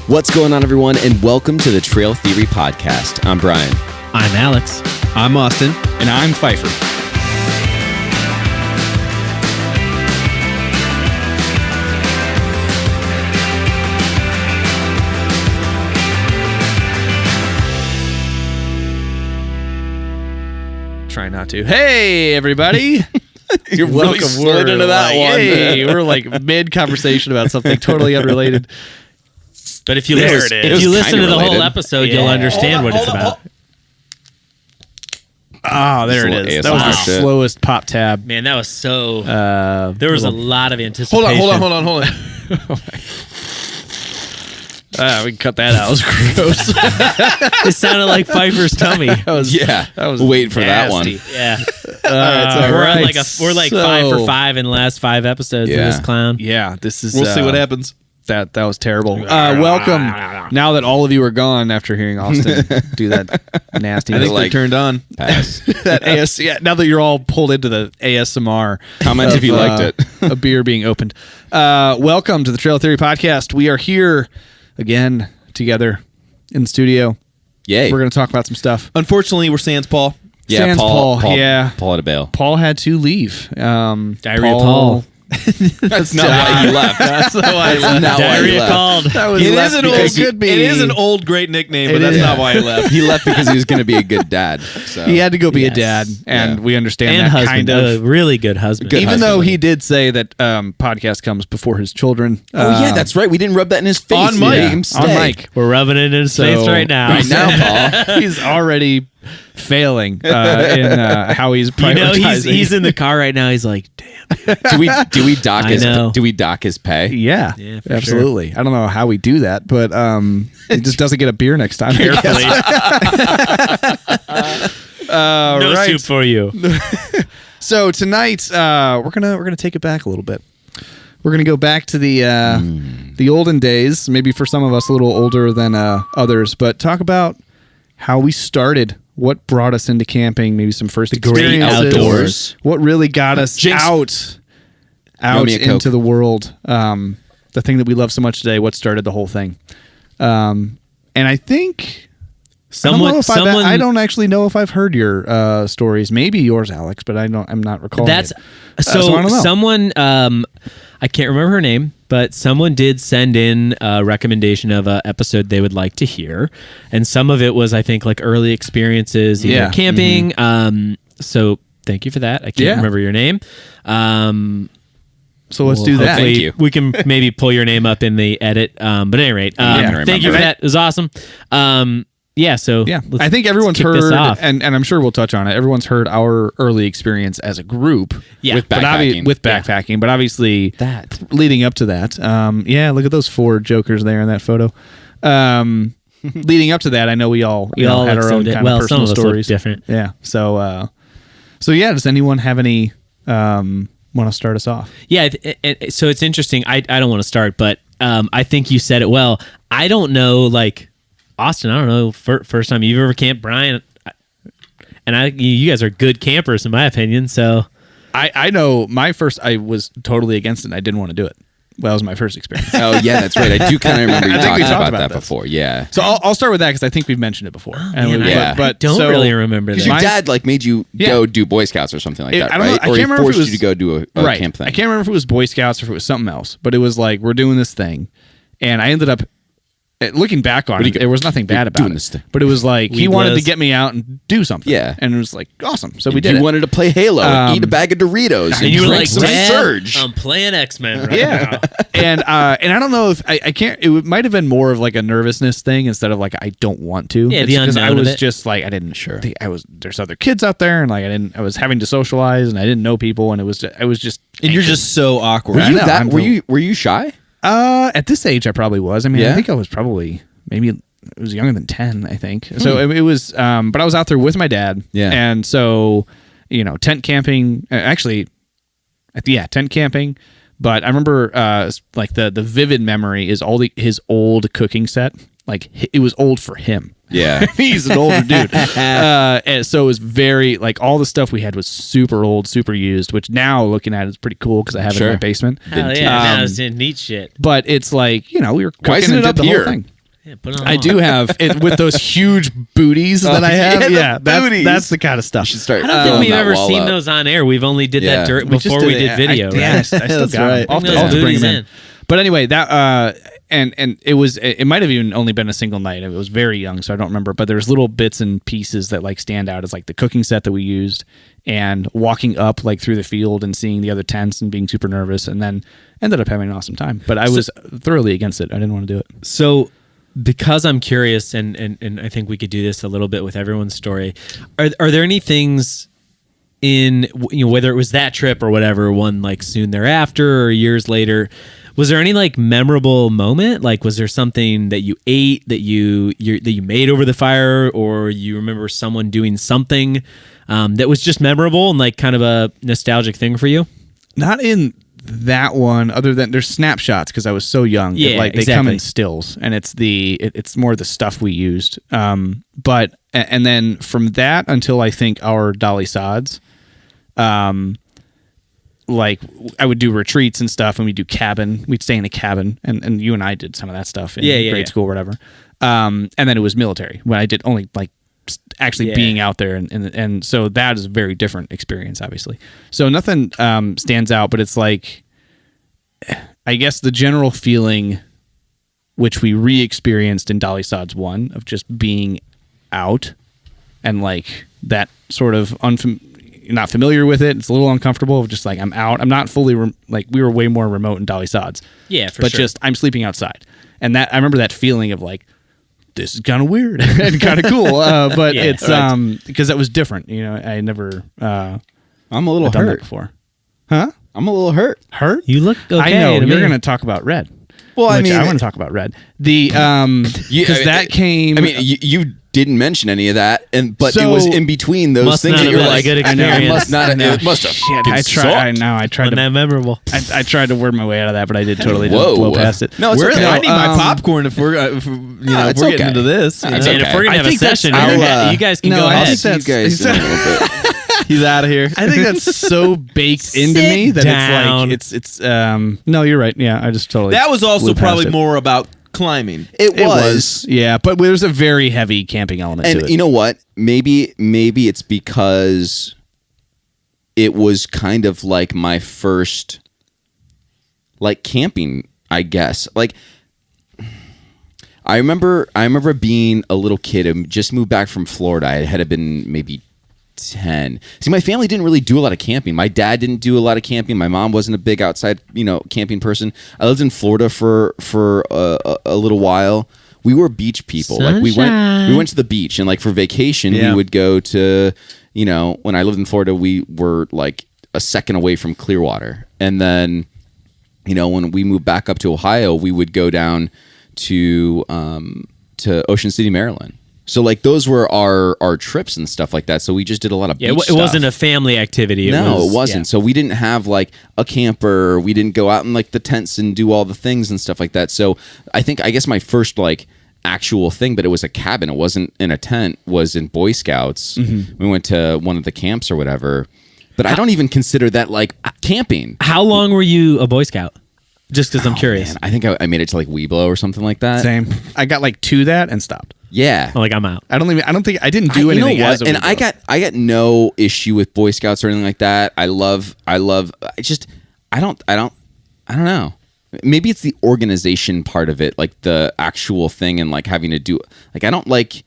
What's going on, everyone, and welcome to the Trail Theory Podcast. I'm Brian. I'm Alex. I'm Austin. And I'm Pfeiffer. Try not to. Hey, everybody. You're really slid into that one. Hey, we're like mid-conversation about something totally unrelated. But if you listen to the whole episode, you'll understand what it's about. Oh, there it is. That was the slowest pop tab. Man, that was so... there was a lot of anticipation. Hold on. We can cut that out. It was gross. It sounded like Pfeiffer's tummy. That was waiting for nasty. That one. Yeah. We're like 5 for 5 in the last 5 episodes of this clown. Yeah, this is... We'll see what happens. That was terrible. Welcome. Now that all of you are gone after hearing Austin do that nasty... I think they're turned on. That now that you're all pulled into the ASMR. Comment if you liked it. A beer being opened. Welcome to the Trail Theory Podcast. We are here again together in the studio. Yay. We're going to talk about some stuff. Unfortunately, we're sans Paul. Yeah, sans Paul. Yeah. Paul had to bail. Paul had to leave. Diarrhea Paul. That's not why he left. That's not why he left. Diarrhea called. It is an old great nickname, but that's not why he left. He left because he was going to be a good dad. So. He had to go be a dad, and we understand and that husband, kind of. a really good husband. Even though he did say that podcast comes before his children. Yeah, that's right. We didn't rub that in his face. On mic. On mic. We're rubbing it in his face right now. Right now, Paul. He's already failing in how he's prioritizing. He's in the car right now. He's like, damn. Do we dock his pay? Yeah, absolutely. Sure. I don't know how we do that, but he just doesn't get a beer next time. Carefully. No right. soup for you. So tonight we're gonna take it back a little bit. We're gonna go back to the olden days. Maybe for some of us a little older than others, but talk about how we started. What brought us into camping? Maybe some first experiences. Great outdoors. What really got us out into the world? The thing that we love so much today. What started the whole thing? And I think I don't actually know if I've heard your stories. Maybe yours, Alex, but I'm not recalling. So I don't know. Someone. I can't remember her name, but someone did send in a recommendation of an episode they would like to hear, and some of it was, I think, like early experiences, either camping. Mm-hmm. So thank you for that. I can't remember your name. So let's do that. Thank you. We can maybe pull your name up in the edit. But at any rate, thank you for that. It was awesome. I think everyone's heard, and I'm sure we'll touch on it. Everyone's heard our early experience as a group with backpacking. But obviously, that leading up to that, look at those 4 jokers there in that photo. Leading up to that, I know we all had our own kind of personal stories. Different, yeah. So does anyone have any want to start us off? Yeah. So it's interesting. I don't want to start, but I think you said it well. I don't know, like. Austin, I don't know, first time you've ever camped, Brian, and you guys are good campers in my opinion, so... I know I was totally against it, and I didn't want to do it. Well, that was my first experience. Oh, yeah, that's right. I do kind of remember you talking about that before, yeah. So I'll start with that, because I think we've mentioned it before. But don't really remember that. Because your dad made you go do Boy Scouts or something like that, right? I can't remember forced you to go do a camp thing. I can't remember if it was Boy Scouts or if it was something else, but it was like, we're doing this thing, and I ended up... Looking back on it, there was nothing bad about it. But it was like, he wanted to get me out and do something. Yeah. And it was like, awesome. So we did it. You wanted to play Halo and eat a bag of Doritos. And you were like, Surge. I'm playing X-Men right now. And I don't know if, I can't, it might have been more of like a nervousness thing instead of like, I don't want to. Yeah, the unknown I was just like, I didn't, there's other kids out there, and like, I was having to socialize, and I didn't know people, and I was just. And you're just so awkward. Were you shy? At this age, I probably was. I mean, I think I was probably maybe it was younger than 10. I think so. It was, but I was out there with my dad. Yeah, and so tent camping. Tent camping. But I remember, like the vivid memory is his old cooking set. Like it was old for him. Yeah, he's an older dude. And so it was very like all the stuff we had was super old, super used. Which now looking at it is pretty cool because I have it in my basement. Hell yeah, now it's in neat shit. But it's like we were cooking and it up the whole thing. Yeah, put it on I do have it with those huge booties that I have. Yeah, that's the kind of stuff. You should start. I don't think we've ever seen those on air. We've only did that before we did video. I still got them. I'll have to bring them in. But anyway, that and it might have even only been a single night. It was very young, so I don't remember. But there's little bits and pieces that like stand out as like the cooking set that we used, and walking up like through the field and seeing the other tents and being super nervous, and then ended up having an awesome time. But I was thoroughly against it. I didn't want to do it. So, because I'm curious, and I think we could do this a little bit with everyone's story. Are there any things in, you know, whether it was that trip or whatever, one like soon thereafter or years later? Was there any like memorable moment? Like, was there something that you ate that you made over the fire, or you remember someone doing something that was just memorable and like kind of a nostalgic thing for you? Not in that one, other than there's snapshots because I was so young. Yeah, like they come in stills, and it's more the stuff we used. But and then from that until I think our Dolly Sods, like I would do retreats and stuff, and we'd do cabin. We'd stay in a cabin, and you and I did some of that stuff in grade school or whatever. And then it was military when I did only like actually being out there, and so that is a very different experience, obviously. So nothing stands out, but it's like, I guess the general feeling, which we re-experienced in Dolly Sods 1, of just being out and like that sort of not familiar with it. It's a little uncomfortable. Just like I'm out. I'm not fully like we were way more remote in Dolly Sods. Yeah, but sure. Just I'm sleeping outside, and that I remember that feeling of like, this is kind of weird and kind of cool, but it's because that was different. You know, I never. I'm a little done hurt that before, huh? I'm a little hurt. Hurt? You look okay. I know you're going to talk about red. Well, I mean, I want to talk about red. The because that came. I mean, you didn't mention any of that, but it was in between those things that you're like, good experience. It must have. Shit, I tried to. That memorable. I tried to word my way out of that, but I did totally blow past it. No, it's okay. I need my popcorn if we're getting into this. And if we're gonna have a session, you guys can go ahead. You guys in a little bit. He's out of here. I think that's so baked into me that it's no, you're right. Yeah, I just totally. That was also probably more about climbing. It was, yeah, but there's a very heavy camping element to it. And you know what? Maybe it's because it was kind of like my first like camping, I guess. Like I remember being a little kid and just moved back from Florida. I had been maybe 10. See, my family didn't really do a lot of camping. My dad didn't do a lot of camping. My mom wasn't a big outside, camping person. I lived in Florida for a little while. We were beach people. Sunshine. Like we went to the beach, and like for vacation we would go to, when I lived in Florida, we were like a second away from Clearwater. And then, when we moved back up to Ohio, we would go down to Ocean City, Maryland. So like those were our trips and stuff like that. So we just did a lot of beach stuff. It wasn't a family activity. It wasn't. Yeah. So we didn't have like a camper. We didn't go out in like the tents and do all the things and stuff like that. So I guess my first like actual thing, but it was a cabin. It wasn't in a tent. Was in Boy Scouts. Mm-hmm. We went to one of the camps or whatever. But I don't even consider that like camping. How long were you a Boy Scout? Just because I'm curious. Man. I think I made it to like Weeblo or something like that. Same. I got like to that and stopped. Yeah. I'm out. I don't think I didn't do anything. You know what? And I got no issue with Boy Scouts or anything like that. I don't know. Maybe it's the organization part of it, like the actual thing and like having to do like I don't like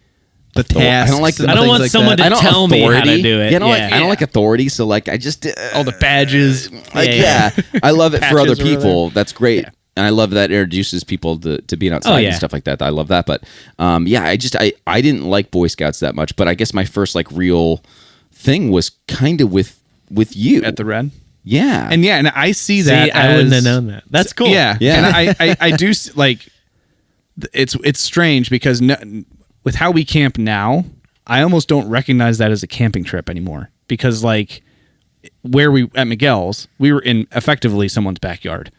the tasks. I don't want someone to tell me how to do it. Yeah, I don't like authority, so like I just all the badges. I love it for other people. That's great. Yeah. And I love that it introduces people to being outside and stuff like that. I love that. But I didn't like Boy Scouts that much. But I guess my first like real thing was kind of with you. At the Red? Yeah. And I see that I wouldn't have known that. That's cool. Yeah. And I do like, it's strange because with how we camp now, I almost don't recognize that as a camping trip anymore. Because like where we, at Miguel's, we were in effectively someone's backyard.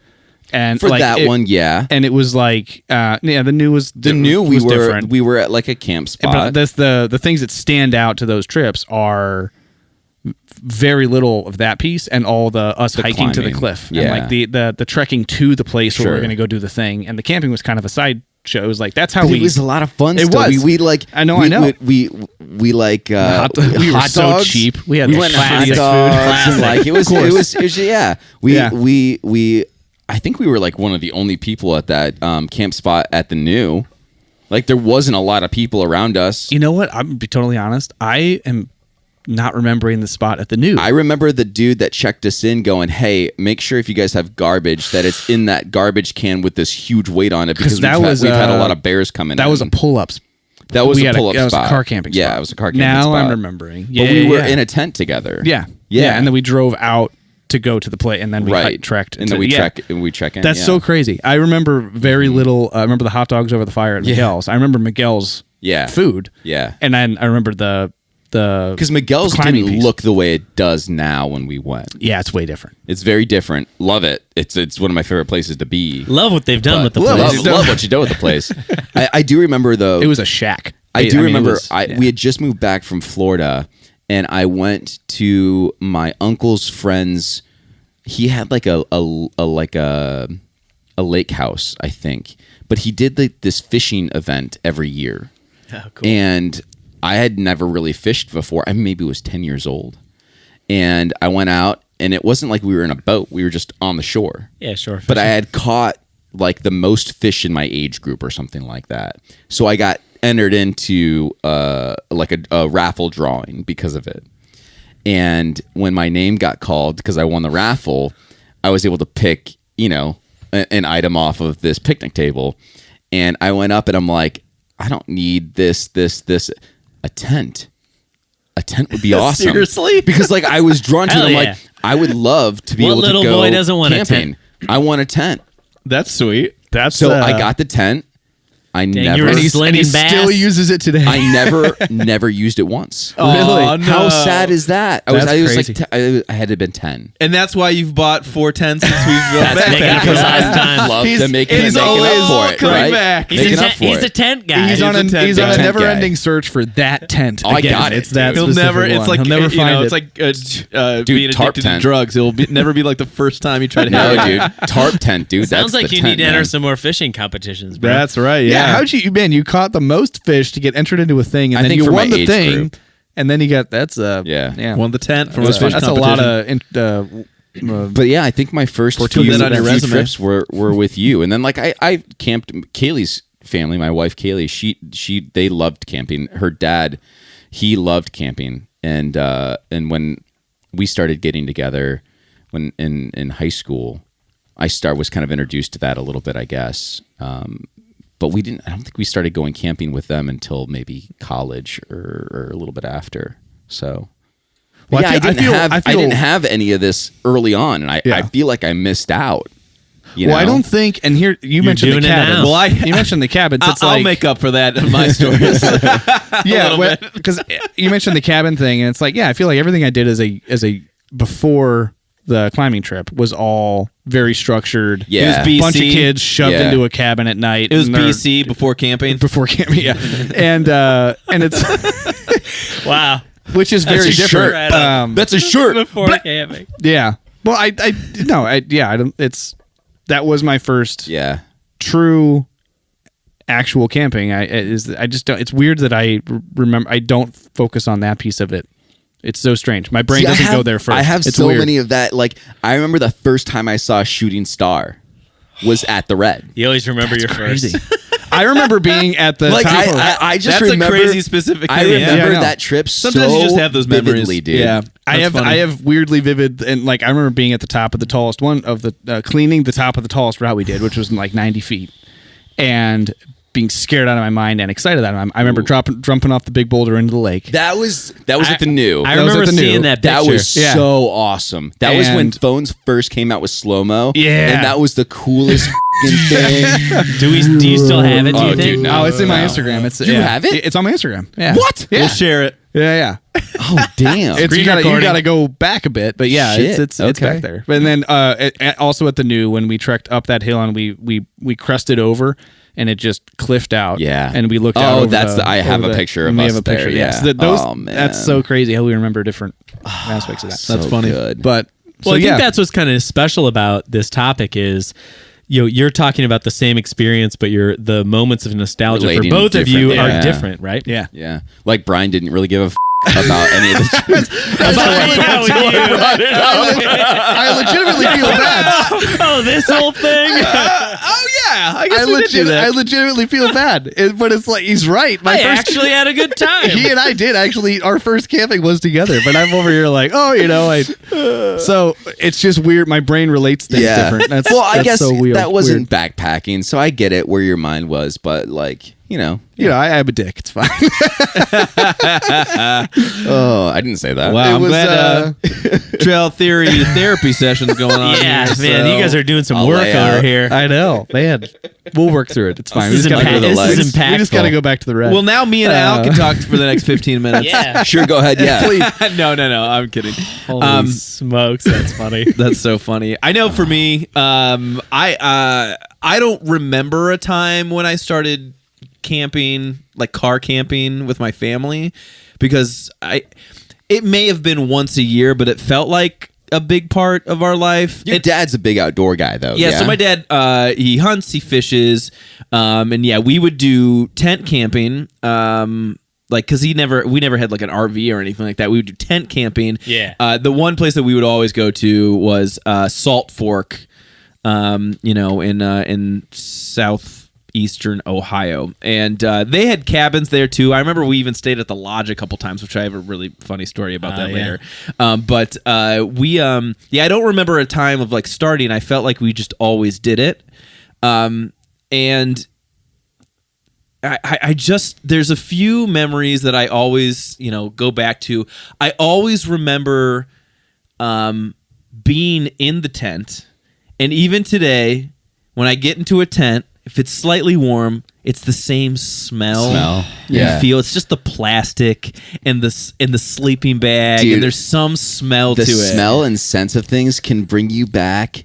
And for like that one, yeah, and it was like, the new was different. We were at like a camp spot. But that's the things that stand out to those trips are very little of that piece, and all the hiking climbing to the cliff, and like the trekking to the place where we're going to go do the thing, and the camping was kind of a side shows. Like that's how It was a lot of fun. It stuff. was. We like. I know. We like we were hot so dogs. cheap. We had we the went classic hot food. dogs and like it was yeah. Yeah. We I think we were like one of the only people at that camp spot at the New. Like there wasn't a lot of people around us. You know what? I'm gonna be totally honest. I am not remembering the spot at the New. I remember the dude that checked us in going, "Hey, make sure if you guys have garbage that it's in that garbage can with this huge weight on it because we've had a lot of bears coming in." That was a pull-ups. That was a pull-up spot. That was a car camping spot. Yeah, it was a car camping now spot. I'm remembering. But we were in a tent together. Yeah. And then we drove out to go to the play, and then we trekked. And then we check in. That's so crazy. I remember very little. I remember the hot dogs over the fire at Miguel's. I remember Miguel's food. Yeah. And then I remember because Miguel's didn't look the way it does now when we went. Yeah, it's way different. It's very different. Love it. It's one of my favorite places to be. Love what they've done with the place. Love what you do with the place. I do remember though. It was a shack. I remember we had just moved back from Florida, and I went to my uncle's friend's. He had like a lake house, I think, but he did like this fishing event every year. Oh, cool. And I had never really fished before. I maybe was 10 years old, and I went out, and it wasn't like we were in a boat. We were just on the shore. Yeah, sure. But I had caught like the most fish in my age group or something like that. So I got entered into like a raffle drawing because of it. And when my name got called, because I won the raffle, I was able to pick, an item off of this picnic table. And I went up and I'm like, I don't need this, a tent. A tent would be awesome. Seriously? Because like I was drawn to it. I'm like, I would love to be able to go little boy doesn't want camping. a tent? I want a tent. That's sweet. So I got the tent. Slinging bass. Still uses it today. I never used it once. Really? Oh, no. How sad is that? I was crazy. like, I had to have been 10. And that's why you've bought 4 tents since we've That's making up for last time. Love to make he's it always up for it, coming right? back. He's a tent guy. He's on a tent never-ending search for that tent. Oh, I Again, got it, It's that dude. He'll never. specific It's one. like He'll never find it. It's like being tarp addicted to tent. drugs. It'll never be like the first time you try to have No, it. dude. Tarp tent, dude. Sounds That's like the you tent, need to enter man. some more fishing competitions, bro. That's right. Yeah. How'd you, man? You caught the most fish to get entered into a thing, and I then think you for won my the age thing, group. and then you got Won the tent from a fish That's a competition. lot of. But yeah, I think my first Put few that on your resume. trips were with you, and then like I camped. Kaylee's family, my wife Kaylee, they loved camping. Her dad, he loved camping, and when we started getting together, when in high school, I was kind of introduced to that a little bit, I guess. But I don't think we started going camping with them until maybe college or a little bit after. So, Well, yeah, I didn't have any of this early on, and I feel like I missed out. Well, I don't think. And here you mentioned the doing it cabin. now. Well, you mentioned the cabins. It's I'll like, make up for that in my stories. because you mentioned the cabin thing, and it's like, I feel like everything I did as a before the climbing trip was all very structured. Yeah. It was BC. Bunch of kids shoved Yeah. into a cabin at night. It was and they're- BC before camping. before camping. Yeah, and it's Wow. which is very That's a different. shirt. That's a shirt. Before camping. Yeah. Well, I don't. It's that was my first Yeah. true actual camping. I just don't. It's weird that I remember. I don't focus on that piece of it. It's so strange. My brain doesn't go there first. I have it's so weird. many of that. Like I remember the first time I saw a shooting star was at the Red. You always remember your Crazy. first. I remember being at the Like top of I just That's remember a crazy specific I thing. remember I know. that trip. Sometimes so you just have those memories. vividly, dude. Yeah. I That's have funny. weirdly vivid, and like I remember being at the top of the tallest one of the cleaning the top of the tallest route we did, which was like 90 feet, and being scared out of my mind and excited out of my mind. I remember jumping off the big boulder into the lake. That was at the New. I That was remember at the seeing New. that picture. That was Yeah. so awesome. That was when And- phones first came out with slow-mo. Yeah. And that was the coolest f***ing thing. Do you still have it? Do you Oh, think? dude, no. It's in my Instagram. It's You have it? It's on my Instagram. Yeah. What? Yeah. We'll share it. Yeah. Oh, damn. It's you Screen gotta recording. go back a bit, but yeah, Shit. it's Okay. back there. And then also at the New, when we trekked up that hill and we crested over, and it just cliffed out. Yeah. and we looked Oh, out. Over that's the, I have over a the- picture of and we us have a there, picture. yeah. Yes, those. Oh, man. That's so crazy how we remember different aspects of that. So That's funny. good. But Well, so, I think yeah. that's what's kind of special about this topic is you're talking about the same experience, but the moments of nostalgia Relating for both of you differently. are different, right? Yeah. Like Brian didn't really give a about any of the I legitimately feel bad. Oh, this whole thing. I legitimately feel bad, but it's like he's right. I actually had a good time. He and I did actually. Our first camping was together, but I'm over here like, so it's just weird. My brain relates things different. I guess so weird. that wasn't backpacking, so I get it where your mind was, but like. I have a dick. It's fine. Oh, I didn't say that. Wow, I'm glad trail theory therapy sessions going on. Yeah, here, man, you guys are doing some work over here. I know, man. We'll work through it. It's fine. This is impactful. We just got to go back to the red. Well, now me and Al can talk for the next 15 minutes. Yeah. Sure, go ahead. Yeah. Please. No, I'm kidding. Holy smokes, that's funny. That's so funny. I know for me, I don't remember a time when I started camping, like car camping with my family, because it may have been once a year, but it felt like a big part of our life. Your dad's a big outdoor guy, though. Yeah, so my dad, he hunts, he fishes, and we would do tent camping, because we never had like an RV or anything like that. We would do tent camping. Yeah. The one place that we would always go to was Salt Fork, in southeastern Ohio, and they had cabins there too. I remember we even stayed at the lodge a couple times, which I have a really funny story about that later. But I don't remember a time of like starting. I felt like we just always did it, and I just, there's a few memories that I always go back to. I always remember being in the tent, and even today when I get into a tent, if it's slightly warm, it's the same smell. Yeah. You feel it's just the plastic and the sleeping bag, Dude, and there's some smell to it. The smell and sense of things can bring you back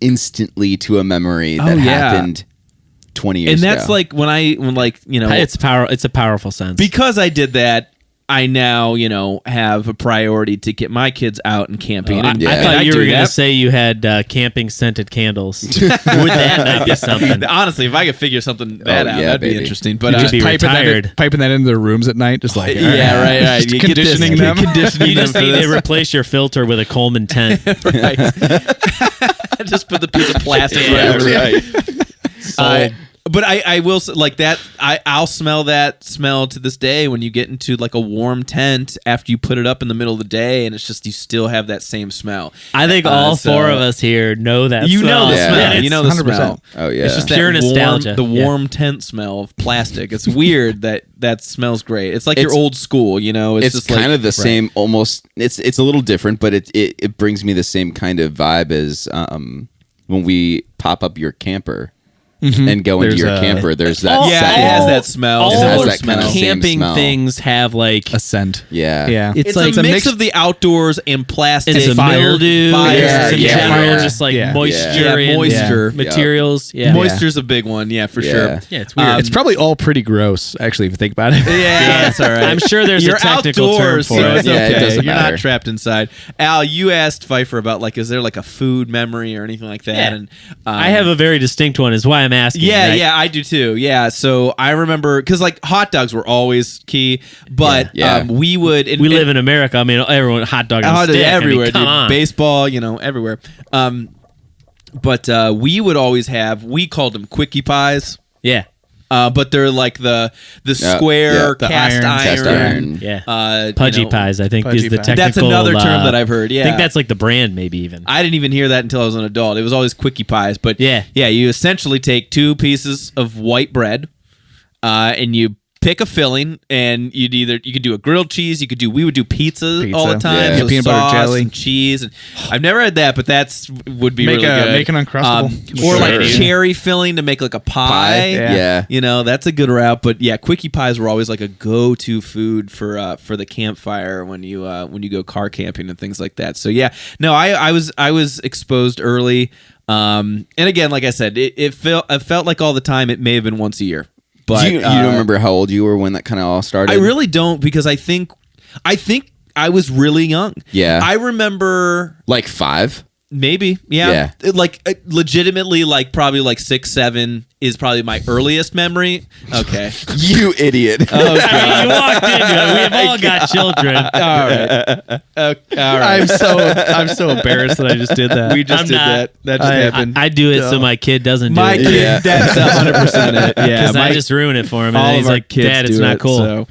instantly to a memory that happened 20 years ago. And that's ago. like when It's a powerful sense. because I did that. I now, have a priority to get my kids out and camping. I thought you were going to say you had camping scented candles. Would that be something? Honestly, if I could figure something that'd be interesting. But You'd be retired. Piping that into their rooms at night, just like right. just conditioning them. You just need to replace your filter with a Coleman tent. Right. Just put the piece of plastic right. But I will say, like that. I'll smell that smell to this day when you get into like a warm tent after you put it up in the middle of the day, and it's just you still have that same smell. I think all four of us here know that. You smell. know the smell. Yeah, you know the 100%. Smell. Oh yeah, it's just pure that nostalgia. Warm tent smell of plastic. It's weird that smells great. It's like your old school. It's just kind like, of the same. Almost. It's a little different, but it brings me the same kind of vibe as when we pop up your camper. And go into your camper. There's that. It has that smell. All it has those that kind of camping things have like a scent. Yeah. It's like a mix of the outdoors and plastic. It's mildew. Fire. Just like moisture. Moisture materials. Yeah. Moisture's a big one. Yeah, for sure. Yeah, it's weird. It's probably all pretty gross, actually, if you think about it. Yeah, that's all right. I'm sure there's a technical term for so it. it's okay. It doesn't You're matter. not trapped inside. Al, you asked Pfeiffer about like, is there like a food memory or anything like that? Yeah. And I have a very distinct one. Is why I'm asking. Yeah, right? I do too. Yeah, so I remember because like hot dogs were always key, but we would. We live in America. I mean, everyone hot dog on stick everywhere. Come on. Baseball, everywhere. But we would always have. We called them quickie pies. Yeah. But they're like the square the cast iron. Yeah. Pudgy pies, I think, Pudgy is the pie. technical. That's another term that I've heard. Yeah. I think that's like the brand, maybe even. I didn't even hear that until I was an adult. It was always quickie pies. But yeah, you essentially take 2 pieces of white bread, and you pick a filling, and you could do a grilled cheese. We would do pizza all the time. Yeah. With Peanut sauce butter jelly and cheese. And I've never had that, but would be really good. Make an Uncrustable. Or like cherry filling to make like a pie. Yeah. That's a good route. But yeah, quickie pies were always like a go-to food for the campfire when you go car camping and things like that. So yeah, no, I was exposed early. And again, like I said, it felt like all the time. It may have been once a year. But you don't remember how old you were when that kind of all started? I really don't, because I think I was really young. Yeah. I remember like 5. Maybe, yeah. Like legitimately, like probably like 6, 7 is probably my earliest memory. Okay, you idiot. Oh God. You walked into it. We've all got children. All right. I'm so embarrassed that I just did that. We just did that. That just happened. I do it so my kid doesn't do My it. kid, that's 100% it. Yeah, Because I just ruin it for him, all and he's of our like, kids "Dad, it's do not it, cool."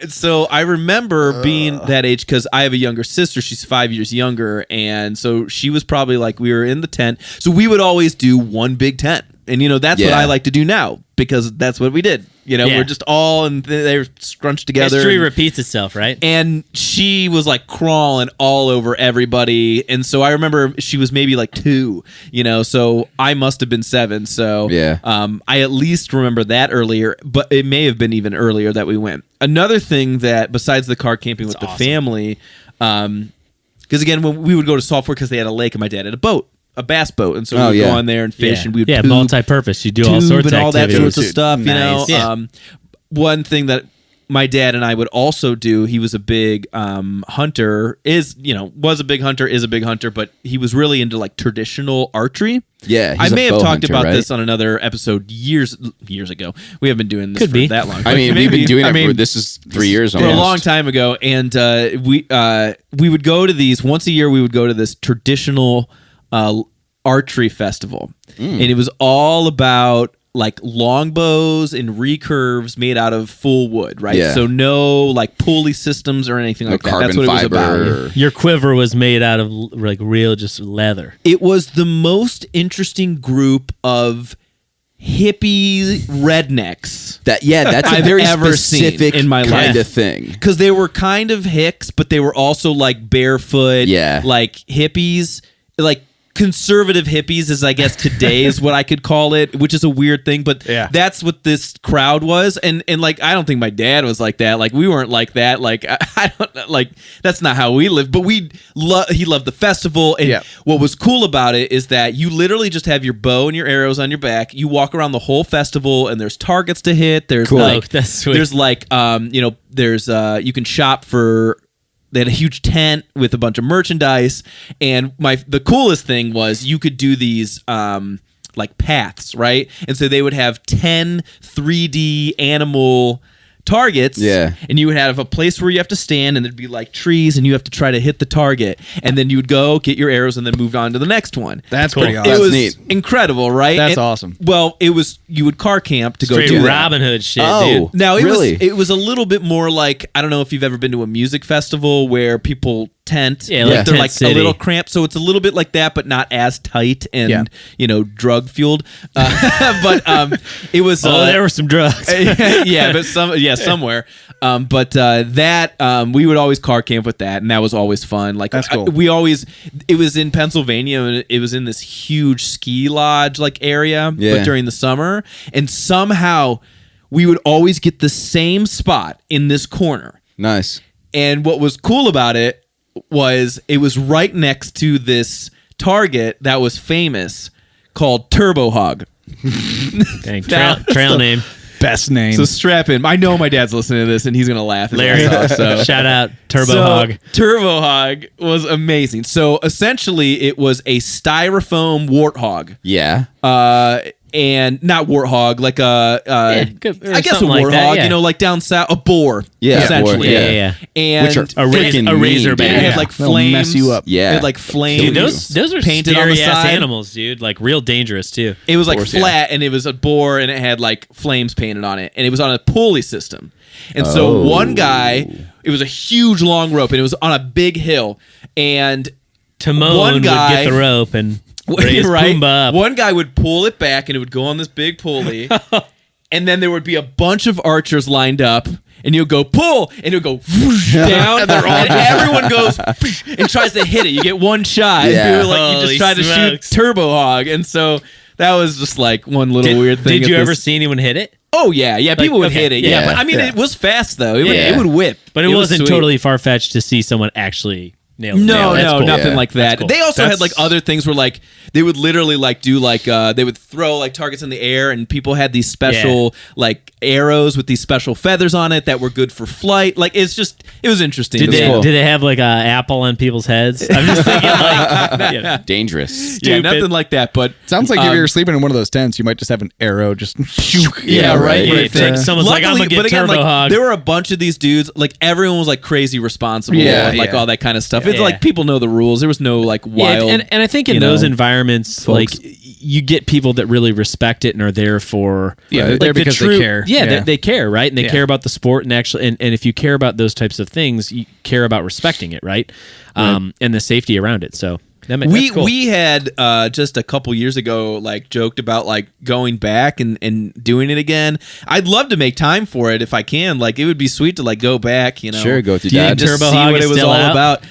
So I remember being that age because I have a younger sister. She's 5 years younger, and so she was probably like, we were in the tent. So we would always do one big tent, and that's what I like to do now because that's what we did. We're just all and they're scrunched together. History repeats itself, right? And she was like crawling all over everybody, and so I remember she was maybe like 2, so I must have been 7. So I at least remember that earlier, but it may have been even earlier that we went. Another thing that besides the car camping with the family, because again when we would go to Salt Fork because they had a lake and my dad had a bass boat, and so we'd go on there and fish, and we would multi-purpose. You do all sorts of all that activities. sorts of stuff. Nice. One thing that my dad and I would also do. He was a big hunter. Was a big hunter. Is a big hunter, but he was really into like traditional archery. Yeah, I may have talked hunter, about right? this on another episode years ago. We haven't been doing this for that long. I mean, we've been doing it for this is 3 years almost. For a long time ago, and we would go to these once a year. We would go to this traditional archery festival, and it was all about like longbows and recurves made out of full wood, right? Yeah. So no like pulley systems or anything like that. That's what it was about. Your quiver was made out of like real just leather. It was the most interesting group of hippie rednecks that's a I've very ever specific seen in my kind life. of thing. Because they were kind of hicks, but they were also like barefoot, like hippies, like conservative hippies is I guess today is what I could call it, which is a weird thing, but that's what this crowd was, and like I don't think my dad was like that, like we weren't like that, like I don't like that's not how we lived, but he loved the festival, and what was cool about it is that you literally just have your bow and your arrows on your back, you walk around the whole festival, and there's targets to hit, there's like that's sweet. there's like there's you can shop for. They had a huge tent with a bunch of merchandise, and the coolest thing was you could do these like paths, right? And so they would have 10 3D animal targets, and you would have a place where you have to stand, and there'd be like trees, and you have to try to hit the target, and then you would go get your arrows, and then move on to the next one. That's pretty awesome. It was neat. incredible, right? That's awesome. Well, you would car camp to go do that. Robin Hood shit, dude. Now it was a little bit more like, I don't know if you've ever been to a music festival where people tent, like they're like City. a little cramped, so it's a little bit like that, but not as tight and drug fueled. But it was there were some drugs. somewhere. But that we would always car camp with that, and that was always fun. Like that's cool. It was in Pennsylvania, and it was in this huge ski lodge like area, but during the summer, and somehow we would always get the same spot in this corner. Nice. And what was cool about it was right next to this target that was famous called Turbo Hog. Dang, trail name. Best name. So strap in. I know my dad's listening to this, and he's gonna laugh. Larry, shout out Turbo Hog. Turbo Hog was amazing. So essentially, it was a styrofoam warthog. Yeah. And not warthog, like I guess a warthog, like that, like down south, a boar, boar, essentially, yeah. And which are freaking a razorback. It had like flames, mess you up. It had like flames. Dude, those are painted on the scary ass side. animals, dude. Like real dangerous too. It was like flat, and it was a boar, and it had like flames painted on it, and it was on a pulley system. And so one guy, it was a huge long rope, and it was on a big hill, and Timon would get the rope and raise Pumbaa up. One guy would pull it back, and it would go on this big pulley, and then there would be a bunch of archers lined up, and you'll go pull, and it'll go down, and everyone goes and tries to hit it. You get one shot, and you just try to shoot Turbo Hog, and so that was just like one little weird thing. Did you ever see anyone hit it? Oh yeah, people would hit it. Yeah, but I mean, it was fast though. It would whip, but it wasn't totally far fetched to see someone actually nailed it. No, That's cool. nothing like that. Cool. They also That's- had like other things where like they would literally like do like they would throw like targets in the air, and people had these special like arrows with these special feathers on it that were good for flight. Like it was interesting. Did they have like a apple on people's heads? I'm just thinking like Dangerous. Yeah, nothing like that. But Sounds like if you're sleeping in one of those tents, you might just have an arrow just. yeah, right. Yeah, it's like someone's like, I'm gonna get turbo hog. There were a bunch of these dudes. Like everyone was like crazy responsible, and like all that kind of stuff. It's like people know the rules. There was no like wild. And I think in those environments, folks. like you get people that really respect it and are there for they're there because they care. Yeah, they care, right? And they care about the sport, and actually, and if you care about those types of things, you care about respecting it, right? And the safety around it. So. That's cool. We had just a couple years ago like joked about like going back and doing it again. I'd love to make time for it if I can. Like it would be sweet to like go back, Sure, go through that. and just Turbo see Hog what is it was still all out? about.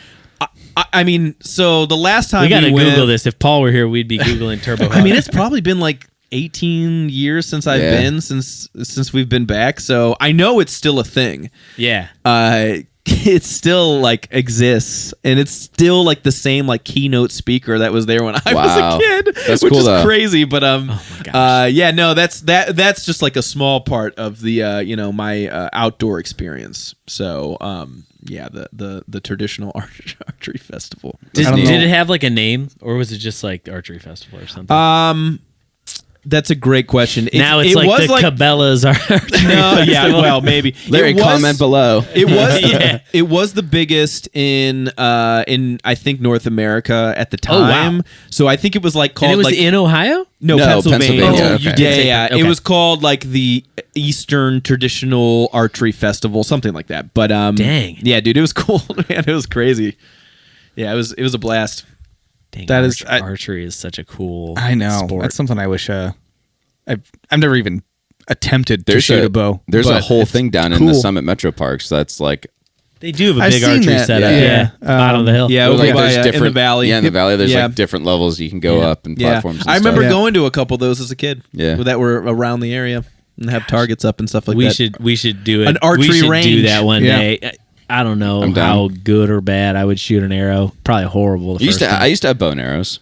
I mean, so the last time we got to went, Google this. If Paul were here, we'd be Googling Turbo Hog. I mean, it's probably been like 18 years since I've been since we've been back. So I know it's still a thing. Yeah. It still like exists, and it's still like the same like keynote speaker that was there when I was a kid. That's which cool, is though. crazy. But gosh. that's just like a small part of the my outdoor experience. So the traditional archery festival. Did it have like a name, or was it just like archery festival or something? That's a great question. Now it's like the Cabela's archery festival. Well, maybe. Larry, comment below. It was it was the biggest in I think North America at the time. Oh, wow. So I think it was like called And it was like in Ohio? No, Pennsylvania. Pennsylvania. Oh, Okay. you did say Yeah. that. Okay. It was called like the Eastern Traditional Archery Festival, something like that. But Dang. Yeah, dude, it was cool. Man, it was crazy. Yeah, it was a blast. Dang, That is- archery is such a cool I know. sport. That's something I wish. I've never even attempted to There's shoot a bow. There's a but whole it's thing down in cool. the Summit Metro Parks that's like They do have a I've big seen archery that, setup. yeah. Bottom of the hill. Yeah, over like by, there's in the valley. Yeah, in the valley. There's Yeah. like different levels you can go up and platforms. And I remember stuff. going to a couple of those as a kid. Yeah. that were around the area and have targets up and stuff like that. We should do it. An archery we should range. do that one Yeah. day. I don't know I'm down. how good or bad I would shoot an arrow. Probably horrible. The first I time. used to have bow and arrows.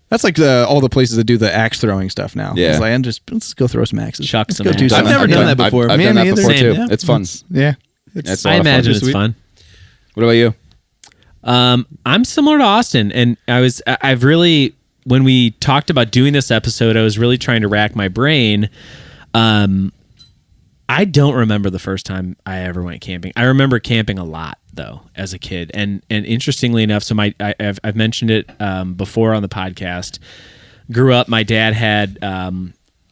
That's like all the places that do the axe throwing stuff now. Yeah. It's like, let's go throw some axes. Chuck Let's some go do axes. I've something. never done that before. I've Me done that neither. before Same, too. yeah. It's fun. Yeah. It's a I lot of fun. imagine it's fun. What about you? I'm similar to Austin, and I've really, when we talked about doing this episode, I was really trying to rack my brain. I don't remember the first time I ever went camping. I remember camping a lot though as a kid, and interestingly enough, so I've mentioned it before on the podcast. Grew up, my dad had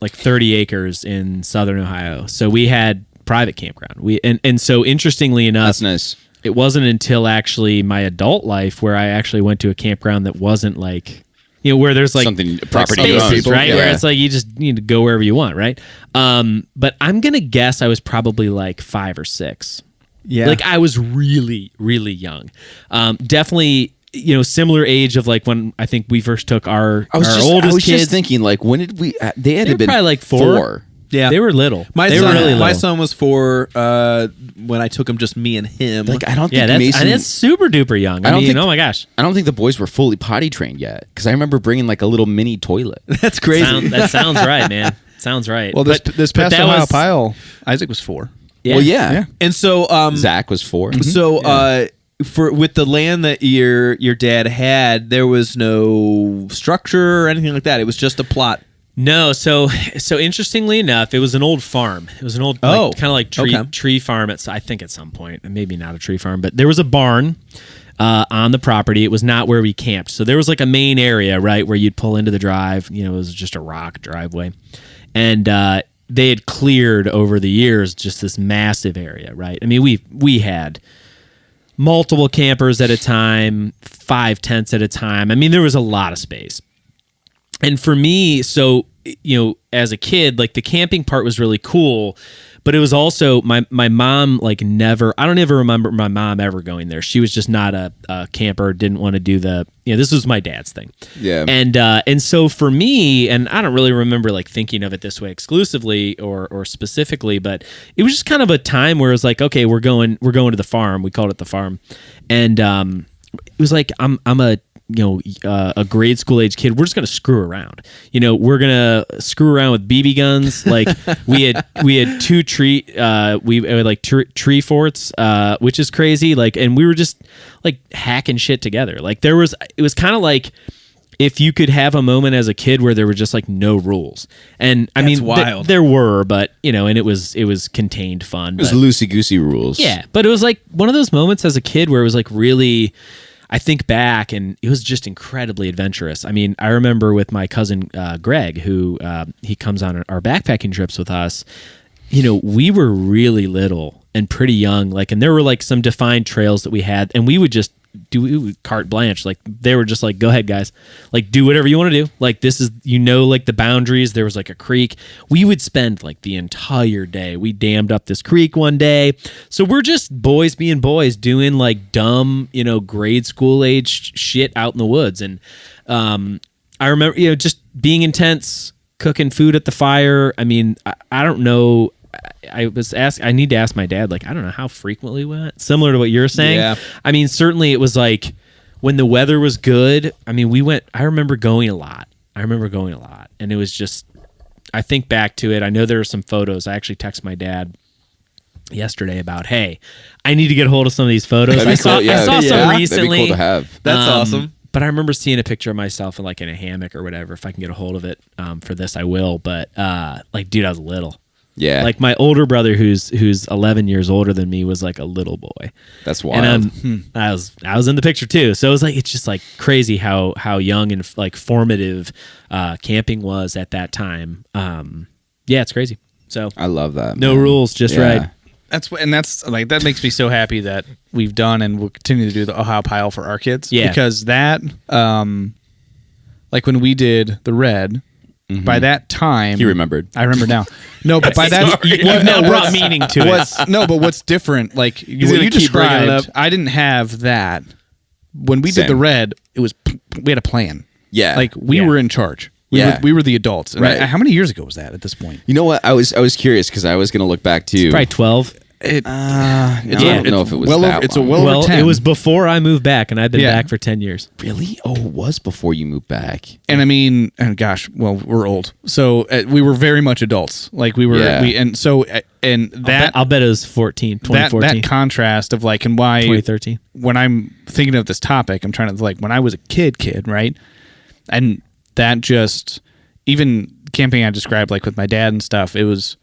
like 30 acres in southern Ohio, so we had private campground. And so interestingly enough, That's nice. it wasn't until actually my adult life where I actually went to a campground that wasn't like, where there's like Something property you own. spaces, right? Yeah. Where it's like you just need to go wherever you want, right? But I'm gonna guess I was probably like 5 or 6. Yeah. Like I was really, really young. Definitely, similar age of like when I think we first took our oldest I was kids. just thinking, like, when did we? They had to They were have been probably like 4. Yeah. They were little. My they son, were really my little. son was 4 when I took him, just me and him. Like, I don't think Yeah, that's, Mason. that's super duper young. I I don't mean, think- oh my gosh. I don't think the boys were fully potty trained yet, because I remember bringing like a little mini toilet. That's crazy. That sounds right, man. Sounds right. Well, this But past that Ohio was- Pile, Isaac was 4. Yeah. Well, yeah. And so Zach was 4. So with the land that your dad had, there was no structure or anything like that. It was just a plot. No, so interestingly enough, it was an old farm. It was an old, kind of like tree farm. I think at some point, maybe not a tree farm, but there was a barn on the property. It was not where we camped. So there was like a main area, right, where you'd pull into the drive. It was just a rock driveway, and they had cleared over the years just this massive area, right? I mean, we had multiple campers at a time, 5 tents at a time. I mean, there was a lot of space. And for me, so, as a kid, like the camping part was really cool, but it was also my mom, like I don't ever remember my mom ever going there. She was just not a camper, didn't want to do this was my dad's thing. Yeah. And so for me, and I don't really remember like thinking of it this way exclusively or specifically, but it was just kind of a time where it was like, okay, we're going to the farm. We called it the farm. And, was like, I'm a a grade school age kid. We're just gonna screw around. We're gonna screw around with BB guns. Like we had two tree tree forts, which is crazy. Like, and we were just like hacking shit together. Like it was kind of like if you could have a moment as a kid where there were just like no rules. And I mean, wild. There were, but and it was contained fun. It was loosey goosey rules. Yeah, but it was like one of those moments as a kid where it was like really. I think back, and it was just incredibly adventurous. I mean, I remember with my cousin Greg, who he comes on our backpacking trips with us. We were really little and pretty young, and there were like some defined trails that we had, and we would carte blanche. Like they were just like, go ahead, guys, like do whatever you want to do. Like this is like the boundaries. There was like a creek. We would spend like the entire day. We dammed up this creek one day. So we're just boys being boys doing like dumb, grade school age shit out in the woods. And I remember, just being intense, cooking food at the fire. I mean, I don't know. I need to ask my dad, like, I don't know how frequently we went. Similar to what you're saying. Yeah. I mean, certainly it was like when the weather was good. I mean, I remember going a lot. And it was just, I think back to it. I know there are some photos. I actually texted my dad yesterday about, hey, I need to get a hold of some of these photos. I saw some recently. That'd be cool to have. That's awesome. But I remember seeing a picture of myself in a hammock or whatever. If I can get a hold of it for this, I will. But dude, I was little. Yeah. Like my older brother, who's 11 years older than me, was like a little boy. That's wild. And I was in the picture too. So it was like, it's just like crazy how young and like formative camping was at that time. Yeah, it's crazy. So I love that. No rules, just right. That's like, that makes me so happy that we've done and we'll continue to do the Ohio Pile for our kids. Yeah. Because that, like when we did the red, by that time, he remembered. I remember now. No, but by that, you've now brought meaning to it. No, but what's different? Like what you described, I didn't have that. When we did the red, we had a plan. Yeah, like we were in charge. We were the adults. And right. How many years ago was that at this point? You know what? I was curious because I was going to look back too. It's probably 12. I don't know if it was that long. Well, it was before I moved back, and I've been back for 10 years. Really? Oh, it was before you moved back. And I mean, gosh, well, we're old, so we were very much adults. Like we were, I'll bet it was 2014. That contrast of like, and why 2013. When I'm thinking of this topic, I'm trying to like when I was a kid, right? And that just even camping I described like with my dad and stuff, it was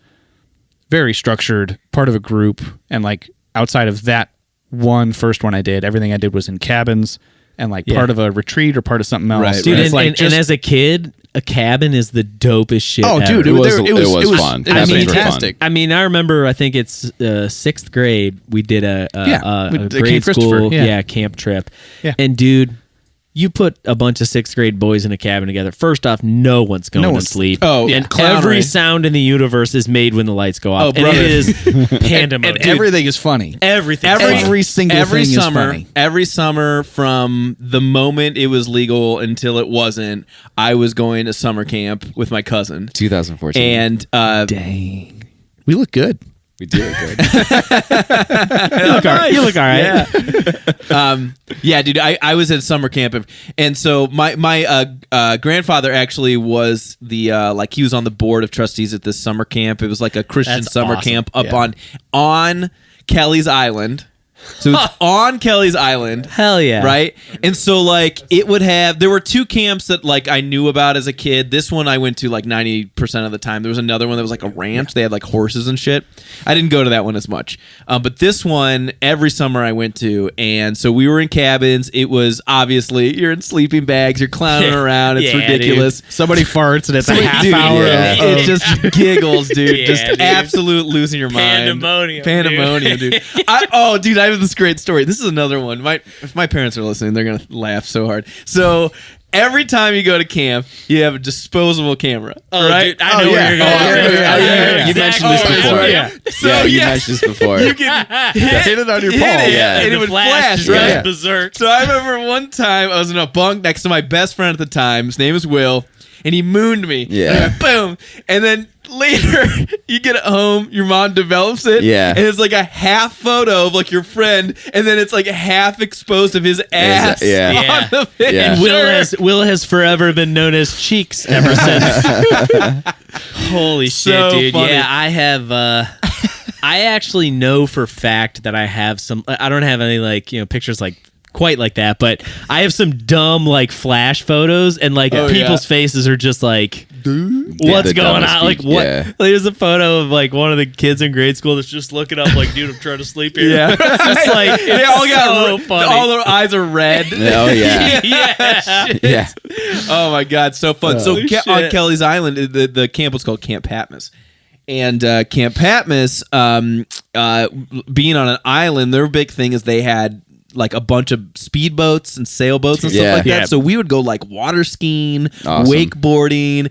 very structured, part of a group, and like outside of that first one I did, everything I did was in cabins and like part of a retreat or part of something else. Right, dude, and as a kid, a cabin is the dopest shit. Oh, ever. dude, it was fun. It was fantastic. I mean, I remember. I think it's 6th grade. We did a grade school camp trip. Yeah. And dude, you put a bunch of 6th grade boys in a cabin together. First off, no one's going to sleep. Oh, and every sound in the universe is made when the lights go off. Oh, and it is pandemonium. And everything is funny. Everything. Every single thing is funny. Every summer, from the moment it was legal until it wasn't, I was going to summer camp with my cousin. 2014. And dang, we look good. We do look good. You look all right. Yeah, dude. I was at summer camp, and so my grandfather actually was the he was on the board of trustees at this summer camp. It was like a Christian summer camp up on Kelly's Island. So it's on Kelly's Island. Hell yeah. Right? And so like there were 2 camps that like I knew about as a kid. This one I went to like 90% of the time. There was another one that was like a ranch. They had like horses and shit. I didn't go to that one as much. But this one, every summer I went to. And so we were in cabins. It was obviously, you're in sleeping bags. You're clowning around. It's ridiculous. Dude. Somebody farts and it's a half hour. It just giggles, dude. Absolute losing your mind. Pandemonium, dude. I have this great story. This is another one. If my parents are listening, they're gonna laugh so hard. So every time you go to camp, you have a disposable camera. Right? Dude, I know where you're going. You mentioned this before. You mentioned this before. You can hit it on your palm. And it would flash, right? Yeah. Berserk. So I remember one time I was in a bunk next to my best friend at the time. His name is Will. And he mooned me. Yeah. And I went, boom. And then later, you get it home, your mom develops it, and it's like a half photo of like your friend, and then it's like half exposed of his ass. On the picture. And Will has forever been known as Cheeks ever since. Holy shit, dude! Funny. Yeah, I have. I actually know for fact that I have some. I don't have any like pictures like quite like that, but I have some dumb like flash photos, and like people's faces are just like. What's going on? Like what? Like, there's a photo of like one of the kids in grade school that's just looking up like, dude, I'm trying to sleep here. Yeah, it's just like they all got funny. All their eyes are red. Oh yeah. Oh my god, so fun. So on Kelly's Island, the camp was called Camp Patmos. And Camp Patmos, being on an island, their big thing is they had like a bunch of speedboats and sailboats and stuff like that. So we would go like water skiing, wakeboarding,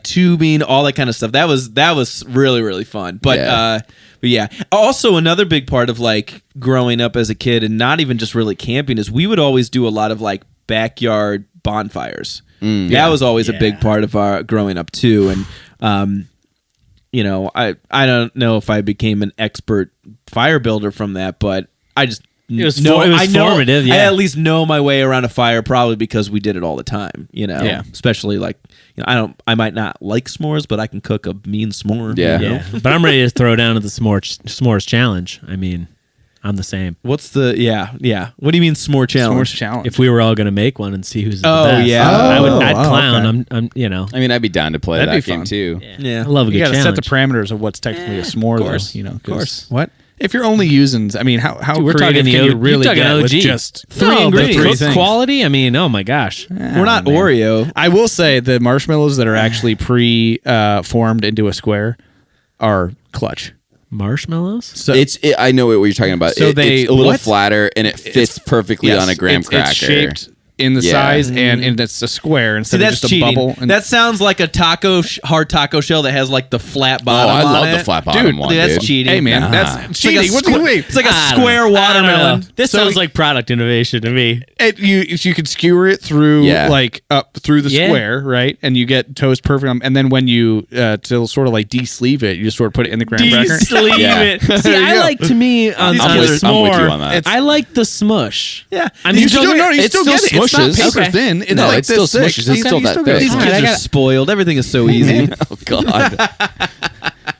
tubing, all that kind of stuff. That was really, really fun. But yeah. Also another big part of like growing up as a kid and not even just really camping is we would always do a lot of like backyard bonfires. That was always a big part of our growing up too. And I don't know if I became an expert fire builder from that, but I just it was formative. I at least know my way around a fire, probably because we did it all the time. Especially like I might not like s'mores, but I can cook a mean s'more. But I'm ready to throw down to the s'mores challenge. I mean, I'm the same. What's the What do you mean s'more challenge? S'mores challenge. If we were all gonna make one and see who's the best. I'd clown. Okay. I mean, I'd be down to play that game too. Yeah. I love a good challenge. You gotta set the parameters of what's technically a s'more. Of course. What? If you're only using, I mean, how we're creative talking can you really get OG. with just three ingredients? Things. Quality? I mean, oh my gosh. We're not Oreo. I will say the marshmallows that are actually formed into a square are clutch. Marshmallows? So I know what you're talking about. So it's a little flatter and it fits perfectly on a graham cracker. It's shaped in the size and it's a square instead of just cheating. A bubble. And that sounds like a hard taco shell that has like the flat bottom. I love the flat bottom one. That's cheating. Hey man, that's cheating. It's like a square watermelon. This sounds like product innovation to me. You could skewer it through like up through the square, right? And you get toast perfect. And then when you to sort of like de-sleeve it, you just sort of put it in the graham cracker. De-sleeve it. See, I like to me on s'more. I like the smush. Yeah, I mean, you still get it. It's not paper thin. It's like it's still smushes. It's still that thick. These kids are spoiled. Everything is so easy. Oh God.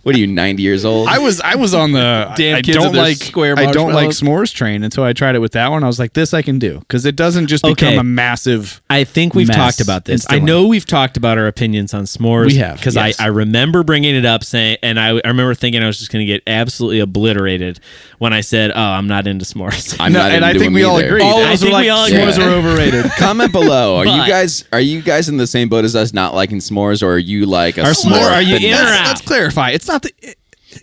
What are you, 90 years old? I was on the damn I kids don't like square I don't like s'mores train until I tried it with that one. I was like, this I can do because it doesn't just become a massive. I think we've talked about this. I know we've talked about our opinions on s'mores. We have because I remember bringing it up saying, and I remember thinking I was just going to get absolutely obliterated when I said, "Oh, I'm not into s'mores." I think we all agree. I think we all agree. S'mores are overrated. Comment below. Are you guys in the same boat as us, not liking s'mores, or are you like a s'more? Are you in or out? Let's clarify. It's not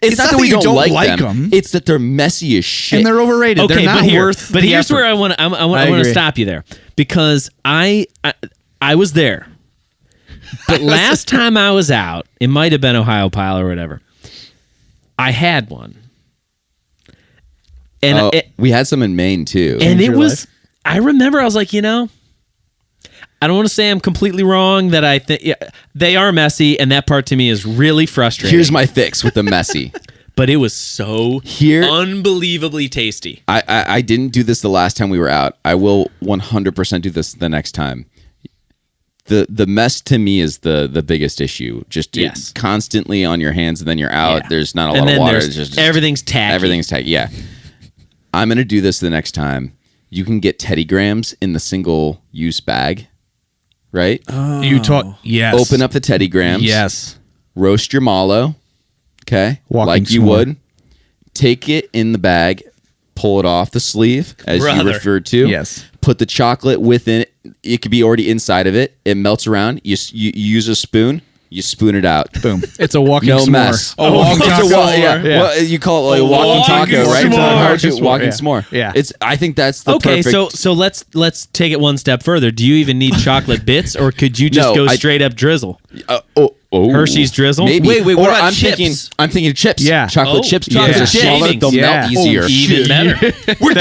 It's not that we don't like them. It's that they're messy as shit. And they're overrated. Okay, they're not worth But here's where I want to stop you there. Because I was there. But last time I was out, it might have been Ohio Pile or whatever. I had one. And we had some in Maine too. And it was I remember I was like, I don't want to say I'm completely wrong that I think they are messy, and that part to me is really frustrating. Here's my fix with the messy. But it was so unbelievably tasty. I didn't do this the last time we were out. I will 100% do this the next time. The mess to me is the biggest issue. Just constantly on your hands, and then you're out. Yeah. There's not a lot of water. It's just everything's tacky. Everything's tacky. Yeah. I'm gonna do this the next time. You can get Teddy Grahams in the single-use bag. Right? Oh. Yes. Open up the Teddy Grahams. Yes. Roast your mallow. Okay. Walking like you would. Take it in the bag. Pull it off the sleeve, as you referred to. Yes. Put the chocolate within it. It could be already inside of it. It melts around. You use a spoon. You spoon it out. Boom. It's a walking no s'more. Mess. A walking s'more. Yeah. Well, you call it like a walking taco, right? Walking s'more. Yeah. I think that's the perfect. So let's take it one step further. Do you even need chocolate bits, or could you just go straight up drizzle? Hershey's drizzle. Maybe. Wait. What about chips? I'm thinking chips. Yeah. Chocolate chips. Because they're smaller. They'll melt easier. Even better. We're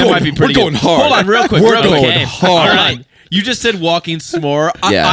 going hard. Hold on, real quick. We're going hard. All right. You just said walking s'more. Yeah.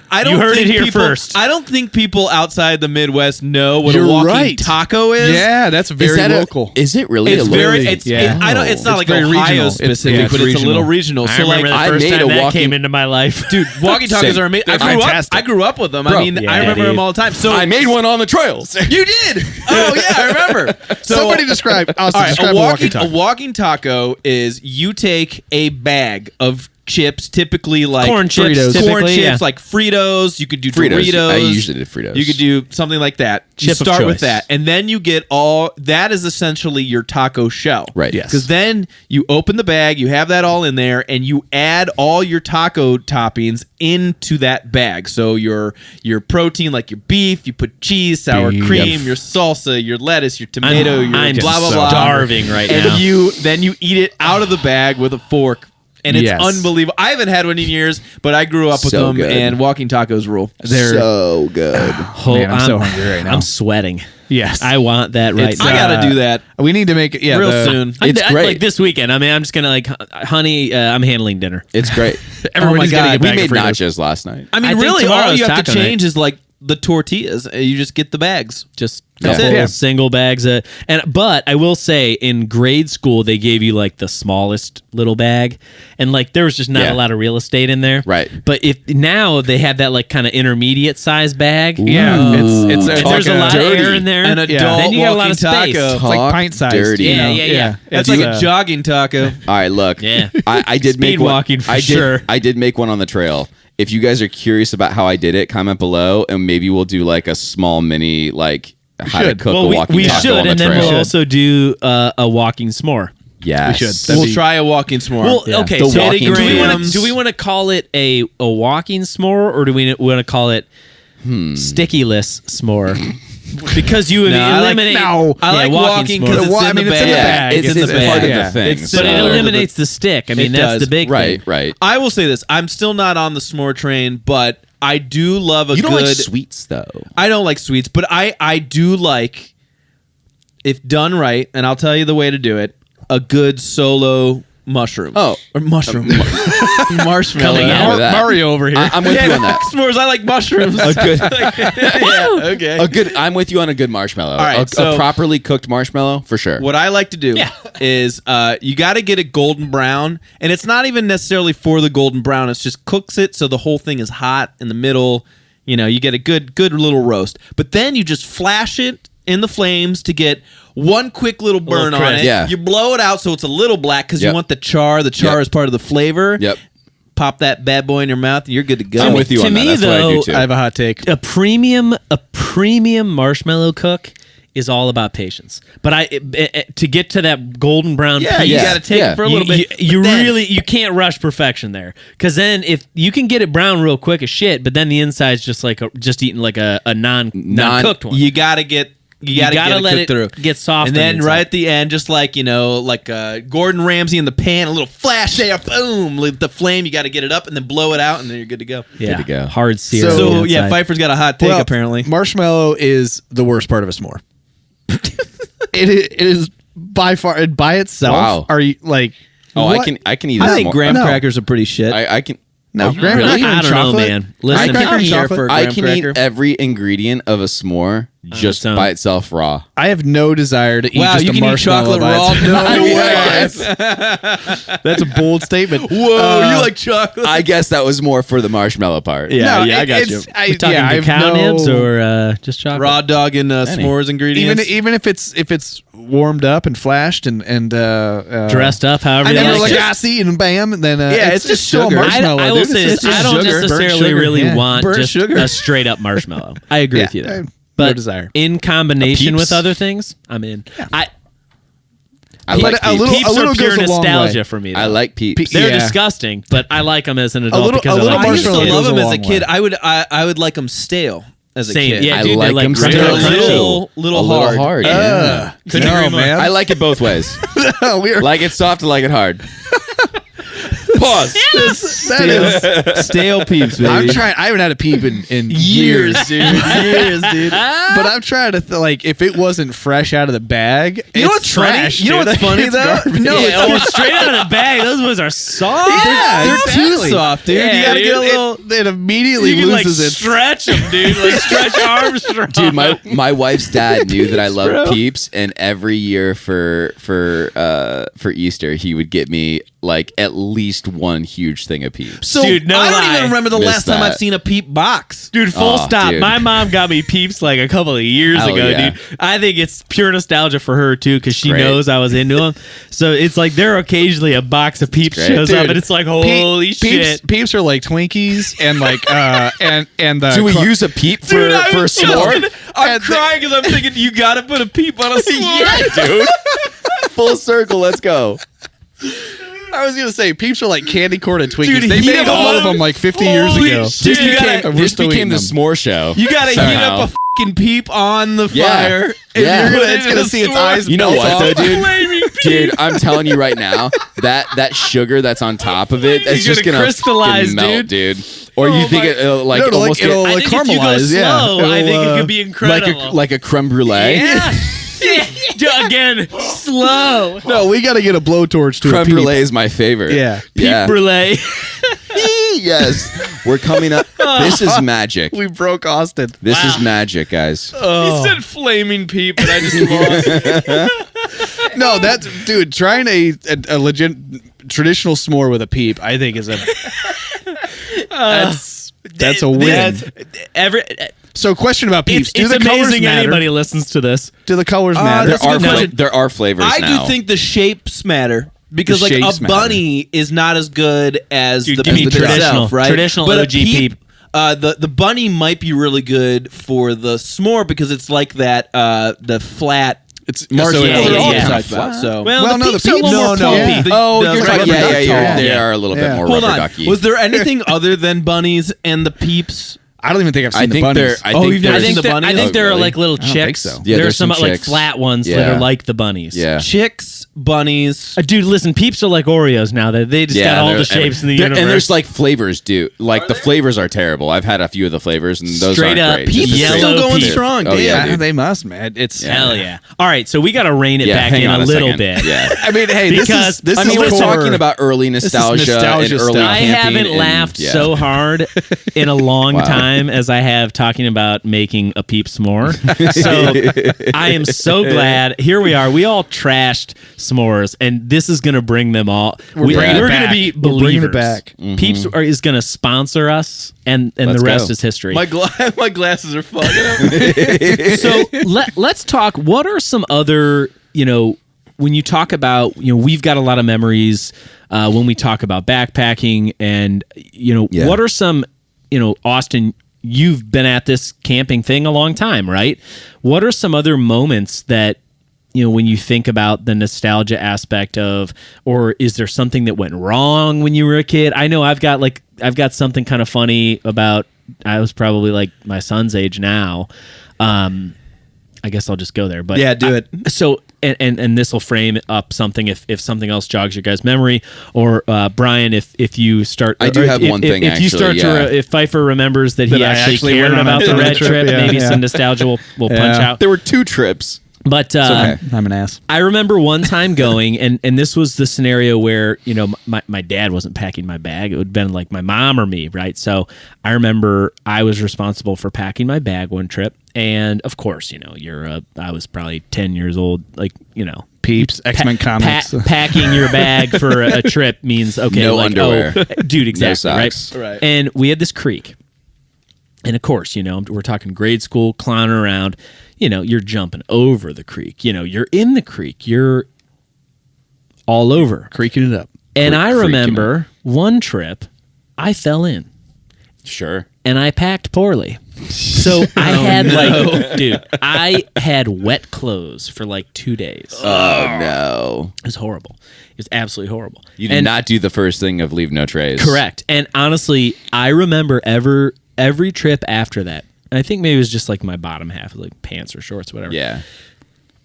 I don't You heard think it here people, first. I don't think people outside the Midwest know what You're a walking right. taco is. Yeah, that's very local. Is it really? It's a very. local? It's. I don't. It's not It's like very Ohio regional. specific, It's but it's a regional. little regional. I So remember like, the first made time a that walking- came into my life. dude, walking tacos Same. are amazing. They're fantastic. I grew up with them. Bro, I mean, yeah, I remember dude. them all the time. So I made one on the trails. You did. Oh yeah, I remember. So, Somebody describe. Austin, all right, describe a walking taco is you take a bag of chips, typically like Corn chips, Fritos. typically, corn chips, yeah. like Fritos. You could do Fritos. Doritos. I usually did Fritos. You could do something like that. You Chip of start with choice. that, and then you get all. That is essentially your taco shell, Right. Yes. Because then you open the bag, you have that all in there, and you add all your taco toppings into that bag. So your protein, like your beef, you put cheese, sour Beef. cream, your salsa, your lettuce, your tomato, your I'm blah blah so blah. starving right and now. then you eat it out of the bag with a fork. And it's Yes. unbelievable. I haven't had one in years, but I grew up with So them, good. and walking tacos rule. They're so good. Man, I'm so hungry right now. I'm sweating. yes. I want that right It's- now. I gotta do that We need to make it. Yeah, real soon. It's great. Like this weekend. I mean, I'm just gonna like, honey, I'm handling dinner. It's great. Everybody's God. getting a We bag made of Fritos. nachos last night. I mean, I think really, all tomorrow's you have to taco change is like the tortillas. You just get the bags. Just That's couple it. Yeah. single bags of, but I will say in grade school they gave you like the smallest little bag, and like there was just not Yeah. a lot of real estate in there. Right. But if now they have that like kind of intermediate size bag, Yeah, it's and there's a lot of air in there. An adult Then you got a lot of walking space. taco. It's like pint sized. dirty. you know? Yeah, yeah. That's It's, like a jogging taco. All right, look. Yeah. I did Speed make one. walking for I did, sure. I did make one on the trail. If you guys are curious about how I did it, comment below, and maybe we'll do like a small mini like how to should. cook a Well, walking we taco should, on the and then trail. we'll also do a walking s'more. Yes. We should. That'd We'll be- try a walking s'more. Well, okay. The So walking grams. do we want to call it a walking s'more, or do we want to call it sticky-less s'more? Because you I like- eliminate. I like walking s'more. because it's in the it's in the bag. bag. It's in the bag. part of Yeah. the thing. It's but it similar to the- eliminates the stick. I mean, It that's does. the big right, thing. right. I will say this: I'm still not on the s'more train, but I do love a You don't good. like sweets though. I don't like sweets, but I do like, if done right, and I'll tell you the way to do it, a good solo mushroom. Oh. Or mushroom. Marshmallow. Coming out. with that. Mario over here. I'm with you on that. S'mores, I like mushrooms. A good, Yeah, okay. a good. I'm with you on a good marshmallow. All right, a so- properly cooked marshmallow for sure. What I like to do is you got to get it golden brown, and it's not even necessarily for the golden brown. It's just cooks it so the whole thing is hot in the middle. You know, you get a good little roast. But then you just flash it in the flames to get one quick little burn on crisp. it. Yeah. You blow it out so it's a little black because you Yep. want the char. The char Yep. is part of the flavor. Yep. Pop that bad boy in your mouth, and you're good to go. I'm with you To on that. me, That's what I do though, too. I have a hot take. A premium marshmallow cook is all about patience. But to get to that golden brown Yeah, piece, you got to take Yeah. it for a little bit. You But then- really you can't rush perfection there, because then if you can get it brown real quick as shit, but then the inside's just like just eating like a non cooked one. You got to get. You gotta get let it cooked through. get soft, And then right at the end, just like, like Gordon Ramsay in the pan, a little flash there, boom, leave the flame. You got to get it up and then blow it out, and then you're good to go. yeah, to go. hard sear. So, on the yeah, inside. Pfeiffer's got a hot take, apparently. Marshmallow is the worst part of a s'more. It is by far by itself. Wow. Are you like? Oh, what? I can eat. I it think more. graham No. crackers are pretty shit. I can. No, Oh, graham really? cracker and I don't know, chocolate. man. Listen, Graham cracker I'm and here chocolate. for a I graham can cracker. eat every ingredient of a s'more just sounds- by itself raw. I have no desire to eat Wow, just you a can eat marshmallow chocolate by raw? itself. No way. Yes. That's a bold statement. Whoa, you like chocolate? I guess that was more for the marshmallow part. Yeah, No, I got you. it's- I, We're talking yeah, I have cacao no- nibs or just chocolate. Raw dog and s'mores ingredients. even if it's warmed up and flashed and dressed up, however I you never like like it. icy and bam, and then Yeah, it's it's just still a sugar. marshmallow. I will dude. say It's this: just I don't sugar. Burnt necessarily sugar, really yeah. want Burnt just sugar. a straight up marshmallow. I agree with you Yeah, there. no But desire. in combination Peeps. with other things, I'm in. I But like a peeps. little- Peeps are pure goes a long nostalgia way. for me. Though. I like peeps. They're Yeah. disgusting, but I like them as an adult little- because a I little like I used to marshmallow love goes them a as a long kid. way. I would like them stale as a Same. kid. Yeah, I dude, like they're them like They're stale a crunchy. little hard. Yeah. Couldn't agree more. I like it both ways. we are Like it soft, I like it hard. Pause. That is stale peeps, baby. I'm trying. I haven't had a peep in years, dude. Years, dude. But I'm trying to like if it wasn't fresh out of the bag. You know what's trash, funny? You know what's funny though? No, straight out of the bag. Those ones are soft. Yeah, they're too soft, dude. Yeah, you gotta get a little. It immediately You can like loses its. stretch them, dude. Like stretch Armstrong. Dude, my wife's dad knew that I love Peeps, and every year for Easter he would get me like at least one huge thing of Peeps. So Dude, no I don't lie. even remember the Missed last time that. I've seen a peep box. Dude, full Oh, stop. dude. My mom got me Peeps like a couple of years Hell ago, yeah. dude. I think it's pure nostalgia for her too, because she Great. knows I was into them. So it's like there occasionally a box of Peeps Great. shows up, Dude, and it's like holy shit. Peeps are like Twinkies and like and the Do we use a Peep for s'more? I'm crying because I'm thinking you gotta put a peep on a s'more. Yeah, dude. Full circle. Let's go. I was gonna say Peeps are like candy corn and Twinkies. Dude, they heat made up all a of them like 50 years Holy ago. shit. This became the s'more show. You gotta heat somehow. up a fucking peep on the Yeah. fire. And Yeah. you're It's gonna see its eyes. You know melt what, off. though, dude? Flaming Peep. Dude, I'm telling you right now, that sugar that's on top of it, that's You're just gonna gonna crystallize, fucking melt, dude. dude. Or you think it'll like No, almost it'll I like think if you go caramelize. Yeah, slow, I think it could be like incredible. a creme brulee. yeah. Dude, again, slow. No, we got to get a blowtorch to a Creme peep. brulee is my favorite. Yeah. yeah. Brulee. Yes, we're coming up. This is magic. We broke Austin. This is magic, guys. He said flaming peep, and I just lost. No, that's dude. Trying a legit traditional s'more with a peep, I think is a that's a win. So, question about peeps: It's do the colors amazing matter? anybody listens to this. Do the colors matter? that's a good question. There are flavors I now. do think the shapes matter. Because The like shapes a matter. bunny is not as good as Dude, the give me peep traditional. itself, right? Traditional but OG a peep, peep. the bunny might be really good for the s'more because it's like that the flat. It's marshmallow yeah, that yeah, we yeah. talked about. So Well, no, the peeps are a little more no, plumpy. the- Oh, the you're rubber right. Yeah, ducky. yeah. They Yeah. are a little bit Yeah. more Hold rubber on. ducky. Was there anything other than bunnies and the peeps? I don't even think I've seen I the think bunnies. they're. I Oh, think you've never there's- seen the bunnies? I think Oh, there are really? like little I don't think chicks. so. Yeah, there's there's some some like chicks. flat ones that Yeah. are like the bunnies. Yeah. Chicks, bunnies. Dude, listen, peeps are like Oreos now. They just got all they're- the shapes in the they're- universe. And there's like flavors, dude. Like the flavors are terrible. I've had a few of the flavors, and those Straight aren't up great. peeps Just yellow straight still going peep. strong. Oh Damn. yeah, dude. they must, man. It's Hell yeah. All right, so we got to rein it Yeah, back hang in on a little second. bit. Yeah. I mean, hey, Because- this I is mean, we're core- talking about early nostalgia, nostalgia and early stuff. I camping haven't and- laughed yeah. so hard in a long Wow. time as I have talking about making a peep s'more. So I am so glad. Here we are. We all trashed s'mores, and this is going to bring them all. bringing it We're going to back. be We're believers. bringing it back. Peeps is going to sponsor us, and Let's the rest go. is history. My glasses are fogging up. So let's talk. What are some other, when you talk about, we've got a lot of memories when we talk about backpacking, and Yeah. what are some, Austin, you've been at this camping thing a long time, right? What are some other moments that, when you think about the nostalgia aspect of, or is there something that went wrong when you were a kid? I know I've got something kind of funny about, I was probably like my son's age now. I guess I'll just go there, but Yeah, do it. So, and this will frame up something if something else jogs your guys' memory, or Brian, if you start, I do or have one thing, If you actually, start yeah. if Pfeiffer remembers that he That I actually went cared on about the a red trip, yeah, maybe yeah. some nostalgia will punch out. There were 2 trips. But okay. I'm an ass. I remember one time going, and this was the scenario where, my dad wasn't packing my bag. It would have been like my mom or me, right? So I remember I was responsible for packing my bag one trip. And of course, I was probably 10 years old, like, Peeps, X-Men comics. packing your bag for a trip means, okay, No like, underwear. dude, exactly, No right? socks. Right. And we had this creek. And of course, we're talking grade school, clowning around. You're jumping over the creek. You're in the creek. You're all over. Creaking it up. And I Creaking remember one trip, I fell in Sure. and I packed poorly. So I I had wet clothes for like 2 days. Oh no. It was horrible. It was absolutely horrible. You did not do the first thing of leave no trace. Correct. And honestly, I remember every trip after that, and I think maybe it was just like my bottom half, like pants or shorts, whatever. Yeah.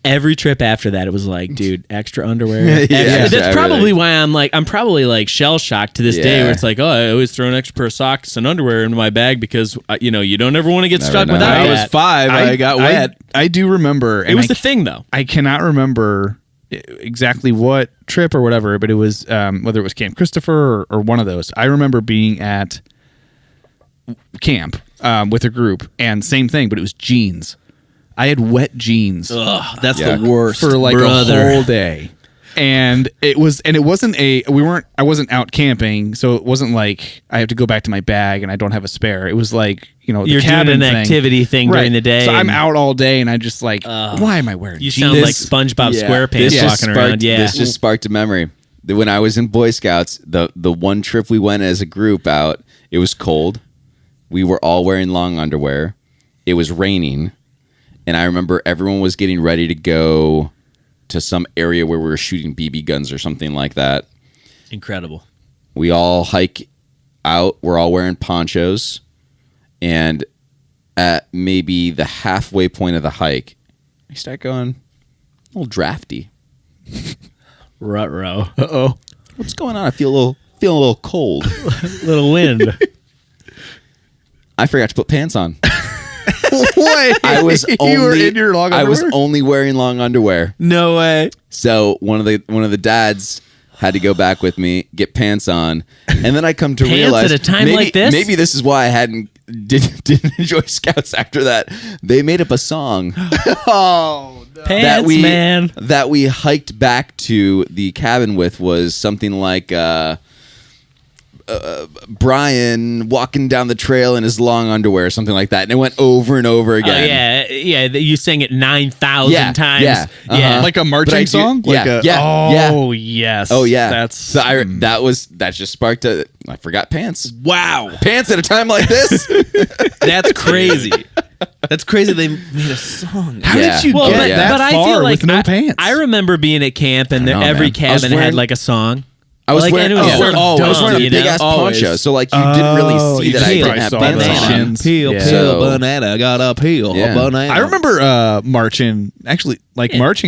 every trip after that, it was like, dude, extra underwear. That's probably why I'm probably like shell shocked to this day, where it's like, oh, I always throw an extra pair of socks and underwear into my bag because you don't ever want to get stuck without I that. was 5. I got wet. I do remember. It was the thing, though. I cannot remember exactly what trip or whatever, but it was whether it was Camp Christopher or one of those. I remember being at camp with a group, and same thing, but it was jeans. I had wet jeans. Ugh, that's the worst for like a whole day. And it wasn't I wasn't out camping, so it wasn't like I have to go back to my bag and I don't have a spare. It was like, the you're cabin doing an activity thing during the day. So I'm out all day and I just like, why am I wearing you jeans? sound like SpongeBob SquarePants walking around. Yeah. This just sparked a memory. When I was in Boy Scouts, the one trip we went as a group out, it was cold. We were all wearing long underwear. It was raining. And I remember everyone was getting ready to go to some area where we were shooting BB guns or something like that. Incredible. We all hike out. We're all wearing ponchos. And at maybe the halfway point of the hike, I start going a little drafty. Ruh-roh. Uh-oh. What's going on? I feel a little cold. Little wind. I forgot to put pants on. Wait, I was you were in your long underwear? I was only wearing long underwear. No way. So one of the dads had to go back with me, get pants on, and then I come to Pants realize at a time maybe, like this? maybe this is why I didn't enjoy Scouts after that. They made up a song. Oh, no. Pants, that we hiked back to the cabin with was something like Brian walking down the trail in his long underwear or something like that, and it went over and over again. Yeah. You sang it 9,000 times. Yeah. Uh-huh. Like a marching song? Yeah. Oh, yes. Oh yeah. That's that just sparked a. I forgot pants. Wow. Pants at a time like this. That's crazy. That's crazy. They made a song. How did you get that far with no pants? I remember being at camp and every cabin had like a song. I was wearing a big ass always. poncho, so like you didn't really see that I didn't have pants on. Peel banana, got a peel banana. I remember marching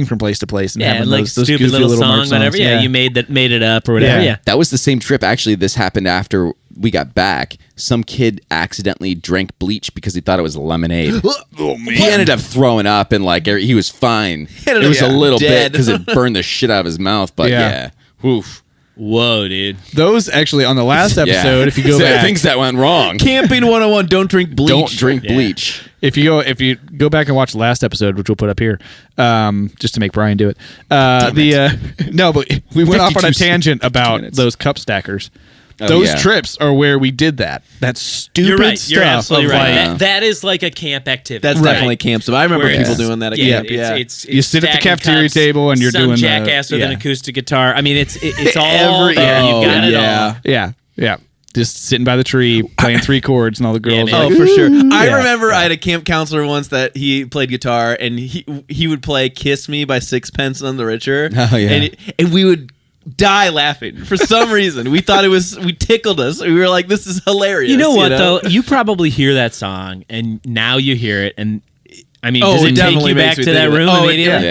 from place to place and having like those stupid goofy little songs, whatever. Yeah, you made it up or whatever. Yeah. That was the same trip. Actually, this happened after we got back. Some kid accidentally drank bleach because he thought it was lemonade. Oh, man. He ended up throwing up and like he was fine. It was a little bit because it burned the shit out of his mouth. But yeah. Oof. Whoa, dude. Those actually on the last episode, if you go back, things that went wrong. Camping 101, don't drink bleach. Don't drink bleach. If you go back and watch the last episode, which we'll put up here, just to make Brian do it. No, but we went off on a tangent about those cup stackers. Those trips are where we did that. That's stupid You're right. stuff. You're absolutely right. Like, that is like a camp activity. That's definitely camp stuff. I remember people doing that at camp. It's you sit at the cafeteria table and you're some doing jackass with an acoustic guitar. I mean, it's all there. You've got it all. Yeah. Just sitting by the tree, playing 3 chords, and all the girls. Oh, for sure. I remember I had a camp counselor once that he played guitar, and he would play "Kiss Me" by Sixpence None the Richer. Oh yeah, and we would die laughing for some reason. We thought we tickled us. We were like, "This is hilarious." You know what though? You probably hear that song, and now you hear it, and I mean, does it take you back to that room immediately?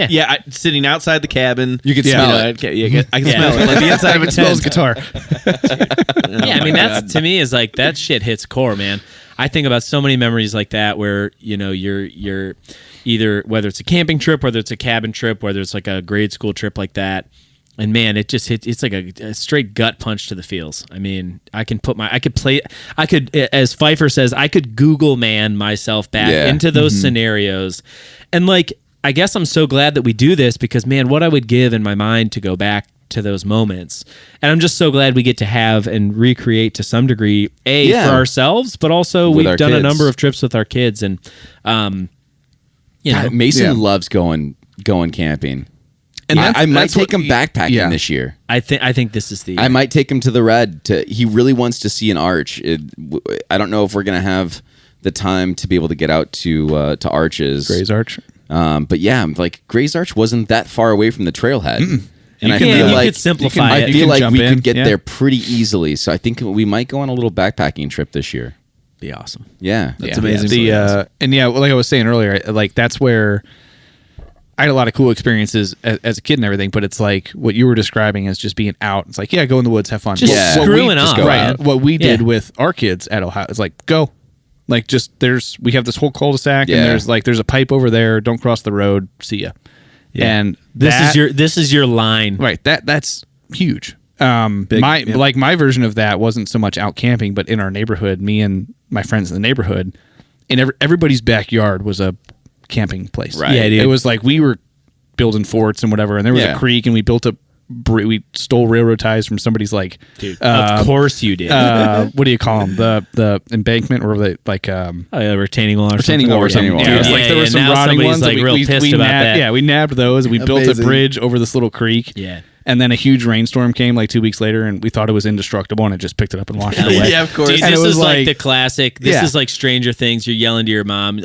Yeah. Sitting outside the cabin, you can smell it. I can smell it. Like the inside of it smells guitar. I mean, that's to me is like that shit hits core, man. I think about so many memories like that where you're either whether it's a camping trip, whether it's a cabin trip, whether it's like a grade school trip like that. And man, it just hits. It's like a straight gut punch to the feels. I mean, I could, as Pfeiffer says, I could Google man myself back into those scenarios. And like, I guess I'm so glad that we do this because man, what I would give in my mind to go back to those moments. And I'm just so glad we get to have and recreate to some degree, for ourselves, but also we've done a number of trips with our kids. And, Mason loves going camping. And I might take him backpacking this year. I think this is the year. I might take him to the Red. He really wants to see an arch. I don't know if we're gonna have the time to be able to get out to Arches. Gray's Arch. But yeah, like Gray's Arch wasn't that far away from the trailhead. And I feel like could simplify it. I feel like we could get there pretty easily. So I think we might go on a little backpacking trip this year. Be awesome. Yeah, that's amazing. Like I was saying earlier, like that's where. I had a lot of cool experiences as a kid and everything, but it's like what you were describing as just being out. It's like, yeah, go in the woods, have fun. Just screwing off. Right. What we did with our kids at Ohio is like, go. Like, just we have this whole cul-de-sac and there's a pipe over there. Don't cross the road. See ya. Yeah. And this is your line. Right. That's huge. My version of that wasn't so much out camping, but in our neighborhood, me and my friends in the neighborhood, and everybody's backyard was a camping place. Right. Yeah, dude. It was like we were building forts and whatever, and there was a creek, and we we stole railroad ties from somebody's like. Dude, of course you did. What do you call them? The embankment or the like? Retaining wall. Retaining wall. Yeah, it was like there were some rotting ones. Like real pissed about that. Yeah, we nabbed those. And we built a bridge over this little creek. Yeah. And then a huge rainstorm came like 2 weeks later, and we thought it was indestructible, and it just picked it up and washed it away. Yeah, of course. Dude, this is like the classic. This is like Stranger Things. You're yelling to your mom,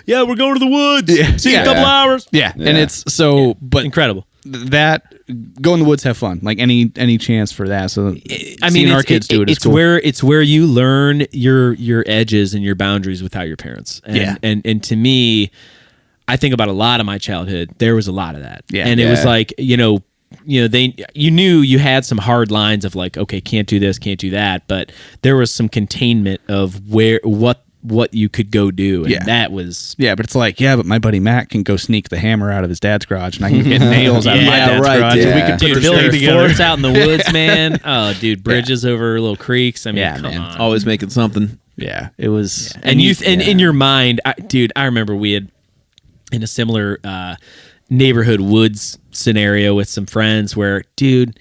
"Yeah, we're going to the woods. See you in a couple hours." Yeah, and it's so, but incredible. That go in the woods, have fun. Like any chance for that. So I mean, our kids do it. It's cool. it's where you learn your edges and your boundaries without your parents. And, and to me, I think about a lot of my childhood. There was a lot of that. Yeah, and it was like you knew you had some hard lines of like, okay, can't do this, can't do that, but there was some containment of what you could go do, and that was but it's like but my buddy Matt can go sneak the hammer out of his dad's garage, and I can get nails out of my dad's garage. Dude. And we could put building forts out in the woods, man. Oh, dude, bridges over little creeks. I mean, come on, always making something. Yeah, it was, and in your mind, I remember we had in a similar neighborhood woods scenario with some friends where, dude,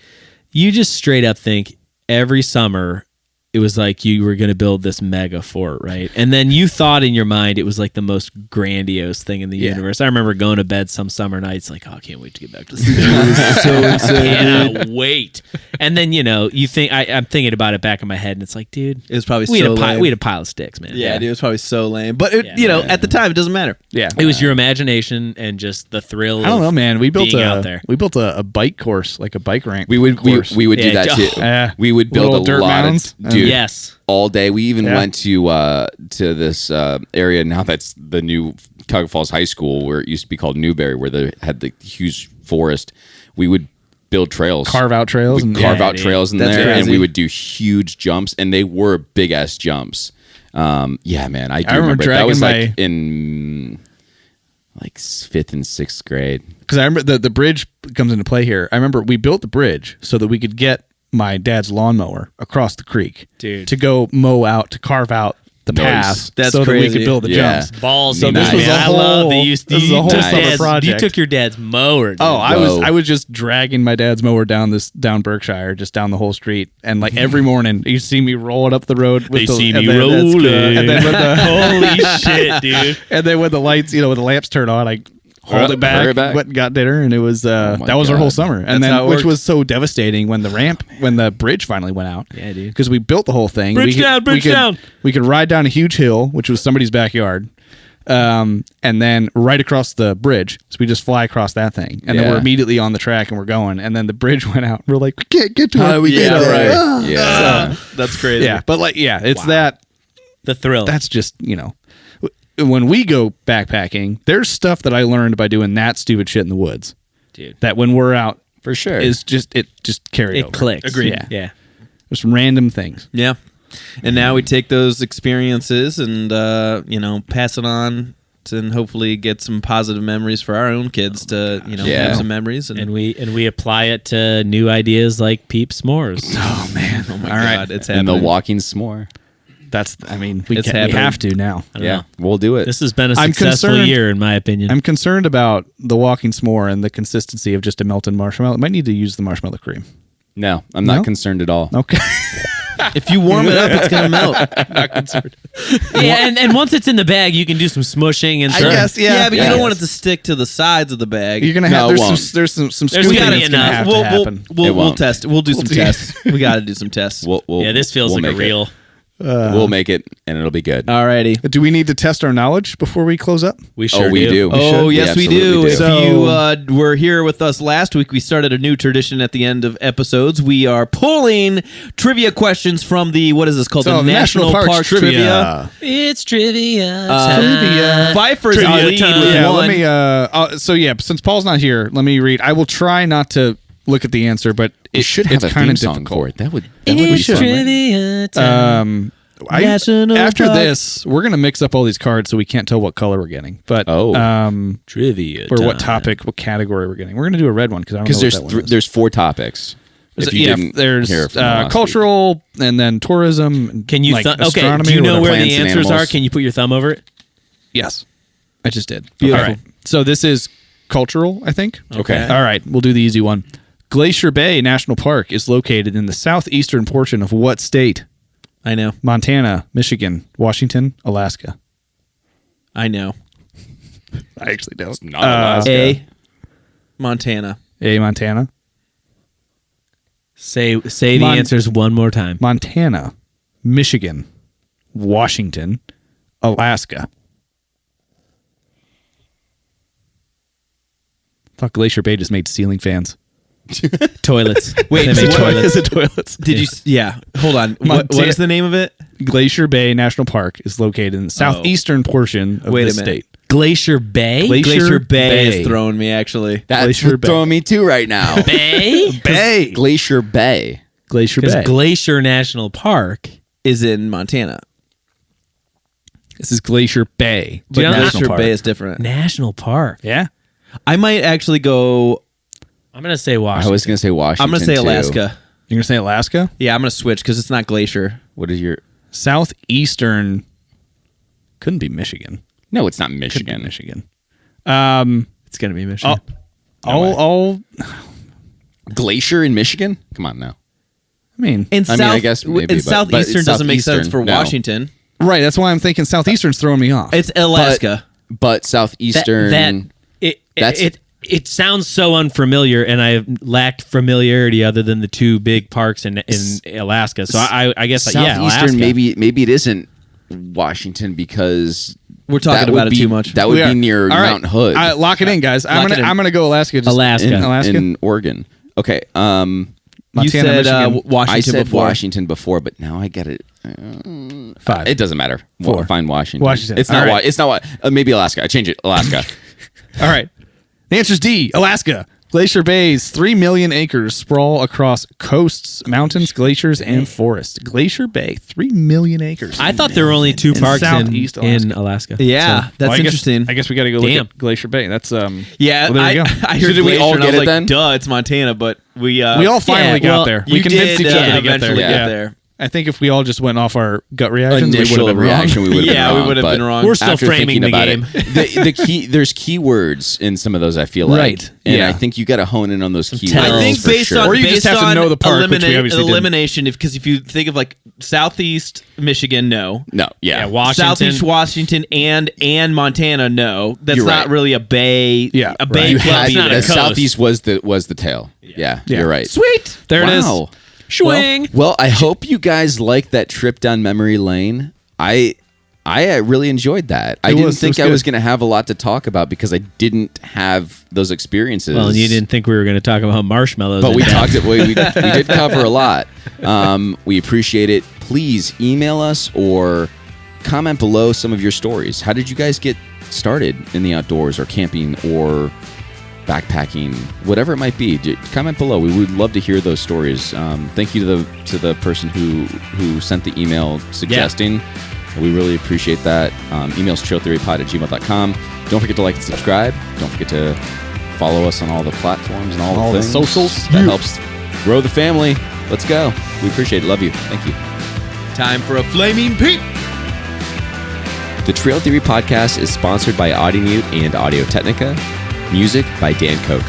you just straight up think every summer it was like you were going to build this mega fort, right? And then you thought in your mind it was like the most grandiose thing in the universe. I remember going to bed some summer nights like, oh, I can't wait to get back to sleep. It was so insane. Cannot wait. And then, you think, I'm thinking about it back in my head, and it's like, dude, it was probably we lame. had a pile of sticks, man. Yeah, dude, it was probably so lame. But, at the time, it doesn't matter. Yeah. It was your imagination and just the thrill I don't know, man. We built out there. We built a bike course, like a bike ramp. We would do that too. We would build a dirt lot mounds. of dude. Yes. All day. We even went to this area now that's the new Cuyahoga Falls High School, where it used to be called Newberry, where they had the huge forest. We would build trails, carve out trails in there, crazy. and we would do huge jumps, and they were big ass jumps. Man, I remember that was like in like 5th and 6th grade. Because I remember the bridge comes into play here. I remember we built the bridge so that we could get my dad's lawnmower across the creek, dude, to go mow out, to carve out the path, That's so crazy. that we could build the jumps. Balls. So this was a whole, I love that you whole summer project. You took your dad's mower. Dude. Oh, I was just dragging my dad's mower down Berkshire, just down the whole street, and like every morning you see me rolling up the road. They see me rolling, and then holy shit, dude! And then when the lights, when the lamps turn on, I hold it back, went and got dinner, and it was that was our whole summer. And then which was so devastating when the bridge finally went out. Yeah, dude. Because we built the whole thing. Bridge down. We could ride down a huge hill, which was somebody's backyard, and then right across the bridge. So we just fly across that thing, and then we're immediately on the track and we're going. And then the bridge went out. We're like, we can't get to it. That's crazy. Yeah, but it's that the thrill. That's just when we go backpacking, there's stuff that I learned by doing that stupid shit in the woods, dude. That when we're out, for sure, is just carried over. It clicks. Agreed. Yeah. Just random things. Yeah. And now we take those experiences and pass it on and hopefully get some positive memories for our own kids to have some memories and we apply it to new ideas like Peep S'mores. Oh man! Oh my God! It's happening. And the walking s'more. We have to now. Yeah, we'll do it. This has been a successful year, in my opinion. I'm concerned about the walking s'more and the consistency of just a melted marshmallow. I might need to use the marshmallow cream. No, I'm not concerned at all. Okay. If you warm it up, it's gonna melt. Not concerned. Yeah, and once it's in the bag, you can do some smushing and stuff. I guess, yeah, but you don't want it to stick to the sides of the bag. You're gonna have there's some scooping gotta be that's gonna have to happen. We'll test it. We'll do some tests. We got to do some tests. This feels like a real. We'll make it, and it'll be good. Alrighty. Do we need to test our knowledge before we close up? We sure we do. Oh, yes, we do. If So- you were here with us last week, we started a new tradition at the end of episodes. We are pulling trivia questions from the, what is this called? So, the National Parks Trivia. It's trivia Trivia. Pfeiffer's Trivia lead time. with Yeah, one. let me. Since Paul's not here, let me read. I will try not to look at the answer, but We should have it's a kind theme of song difficult. for it. That would be It's fun. trivia time. National After Park. this, we're gonna mix up all these cards so we can't tell what color we're getting. But Trivia or what time. topic, what category we're getting. We're gonna do a red one because I don't know Because what that one is. there's 4 topics. If you didn't there's hear it from the last cultural and then tourism. And Can you like okay? astronomy Do you or know whatever. where the Plants and answers are? animals. Can you put your thumb over it? Yes, I just did. Beautiful. All right. So this is cultural, I think. Okay. All right, we'll do the easy one. Glacier Bay National Park is located in the southeastern portion of what state? I know. Montana, Michigan, Washington, Alaska. I know. I actually don't. Not Alaska. A. Montana. A, Montana. Say the answers one more time. Montana, Michigan, Washington, Alaska. Thought Glacier Bay just made ceiling fans. Toilets. Wait, They so make what- toilets. Is it toilets? Did you? Yeah. Hold on. What Montana- is the name of it? Glacier Bay National Park is located in the southeastern portion of Wait the a minute. state. Glacier Bay. Glacier Bay Bay. is throwing me, actually. That's Glacier Bay. throwing me too right now. Bay. Bay. Glacier Bay. Glacier Because Bay. Glacier National Park. Is in Montana. This is Glacier Bay. Do you know National Glacier Park. Bay is different. National Park. Yeah. I might actually go. I'm gonna say I Washington. was going to say Washington. I'm going to say too. Alaska. You're going to say Alaska? Yeah, I'm going to switch because it's not glacier. What is your. Southeastern. Couldn't be Michigan. No, it's not Couldn't be Michigan. Michigan. It's gonna be Michigan. I'll Glacier in Michigan? Come on now. I mean, And I mean, I guess maybe, and but southeastern it's doesn't make sense southeastern. for No. Washington. right. That's why I'm thinking Southeastern's throwing me off. It's Alaska. But Southeastern. It sounds so unfamiliar, and I lacked familiarity other than the 2 big parks in Alaska. So I guess Southeastern, Alaska. maybe it isn't Washington because We're talking that would about it be- too much. That would We are- be near All right. Mount Hood. Lock it in, guys. Lock it in. I'm gonna go Alaska. Alaska. Alaska. in Oregon. Okay. You Montana, said Michigan. Washington I said before. Washington before, but now I get it. 5. It doesn't matter. 4. Find Washington. Washington. It's All not. right. It's not. Maybe Alaska. I change it. Alaska. All right. The answer's D. Alaska. Glacier Bay's 3 million acres sprawl across coasts, mountains, glaciers, and forests. Glacier Bay, 3 million acres. I thought there were only 2 parks Southeast in Alaska. Yeah, So- that's Well, I guess- interesting. I guess we got to go Damn. look at Glacier Bay. That's Yeah, well, there you go. I heard Did we glacier all and I get was it like, then? duh, it's Montana, but we we all finally well, got there. you We convinced did, each other to get there. eventually Yeah. get there. I think if we all just went off our gut reactions, we would Initial have been reaction, wrong. we would have Yeah, been we wrong, would have but been wrong. We're still after framing thinking the about game. it, the key there's keywords in some of those. I feel like, Right. and Yeah. I think you got to hone in on those keywords. tells. I think for based sure. on Or you just based have to on know the park, which we obviously didn't. elimination, because if you think of like Southeast Michigan, no. no, yeah, Yeah, Washington. Southeast Washington and Montana, no. That's You're not right. really a bay. Yeah, a bay right. You club had it's not either. a the coast. Southeast was the tail. Yeah, Yeah. you're right. Sweet. There it is. Wow. Swing. Well, I hope you guys liked that trip down memory lane. I really enjoyed that. I didn't think I was going to have a lot to talk about because I didn't have those experiences. Well, and you didn't think we were going to talk about marshmallows. But in we depth. talked. We did cover a lot. We appreciate it. Please email us or comment below some of your stories. How did you guys get started in the outdoors or camping or backpacking, whatever it might be? Comment below. We would love to hear those stories. Thank you to the person who sent the email suggesting. We really appreciate that. Email's trailtheorypod@gmail.com. Don't forget to like and subscribe. Don't forget to follow us on all the platforms and all the the things. socials. That helps grow the family. Let's go. We appreciate it. Love you. Thank you. Time for a flaming peak. The Trail Theory Podcast is sponsored by Audimute and Audio Technica. Music by Dan Koch.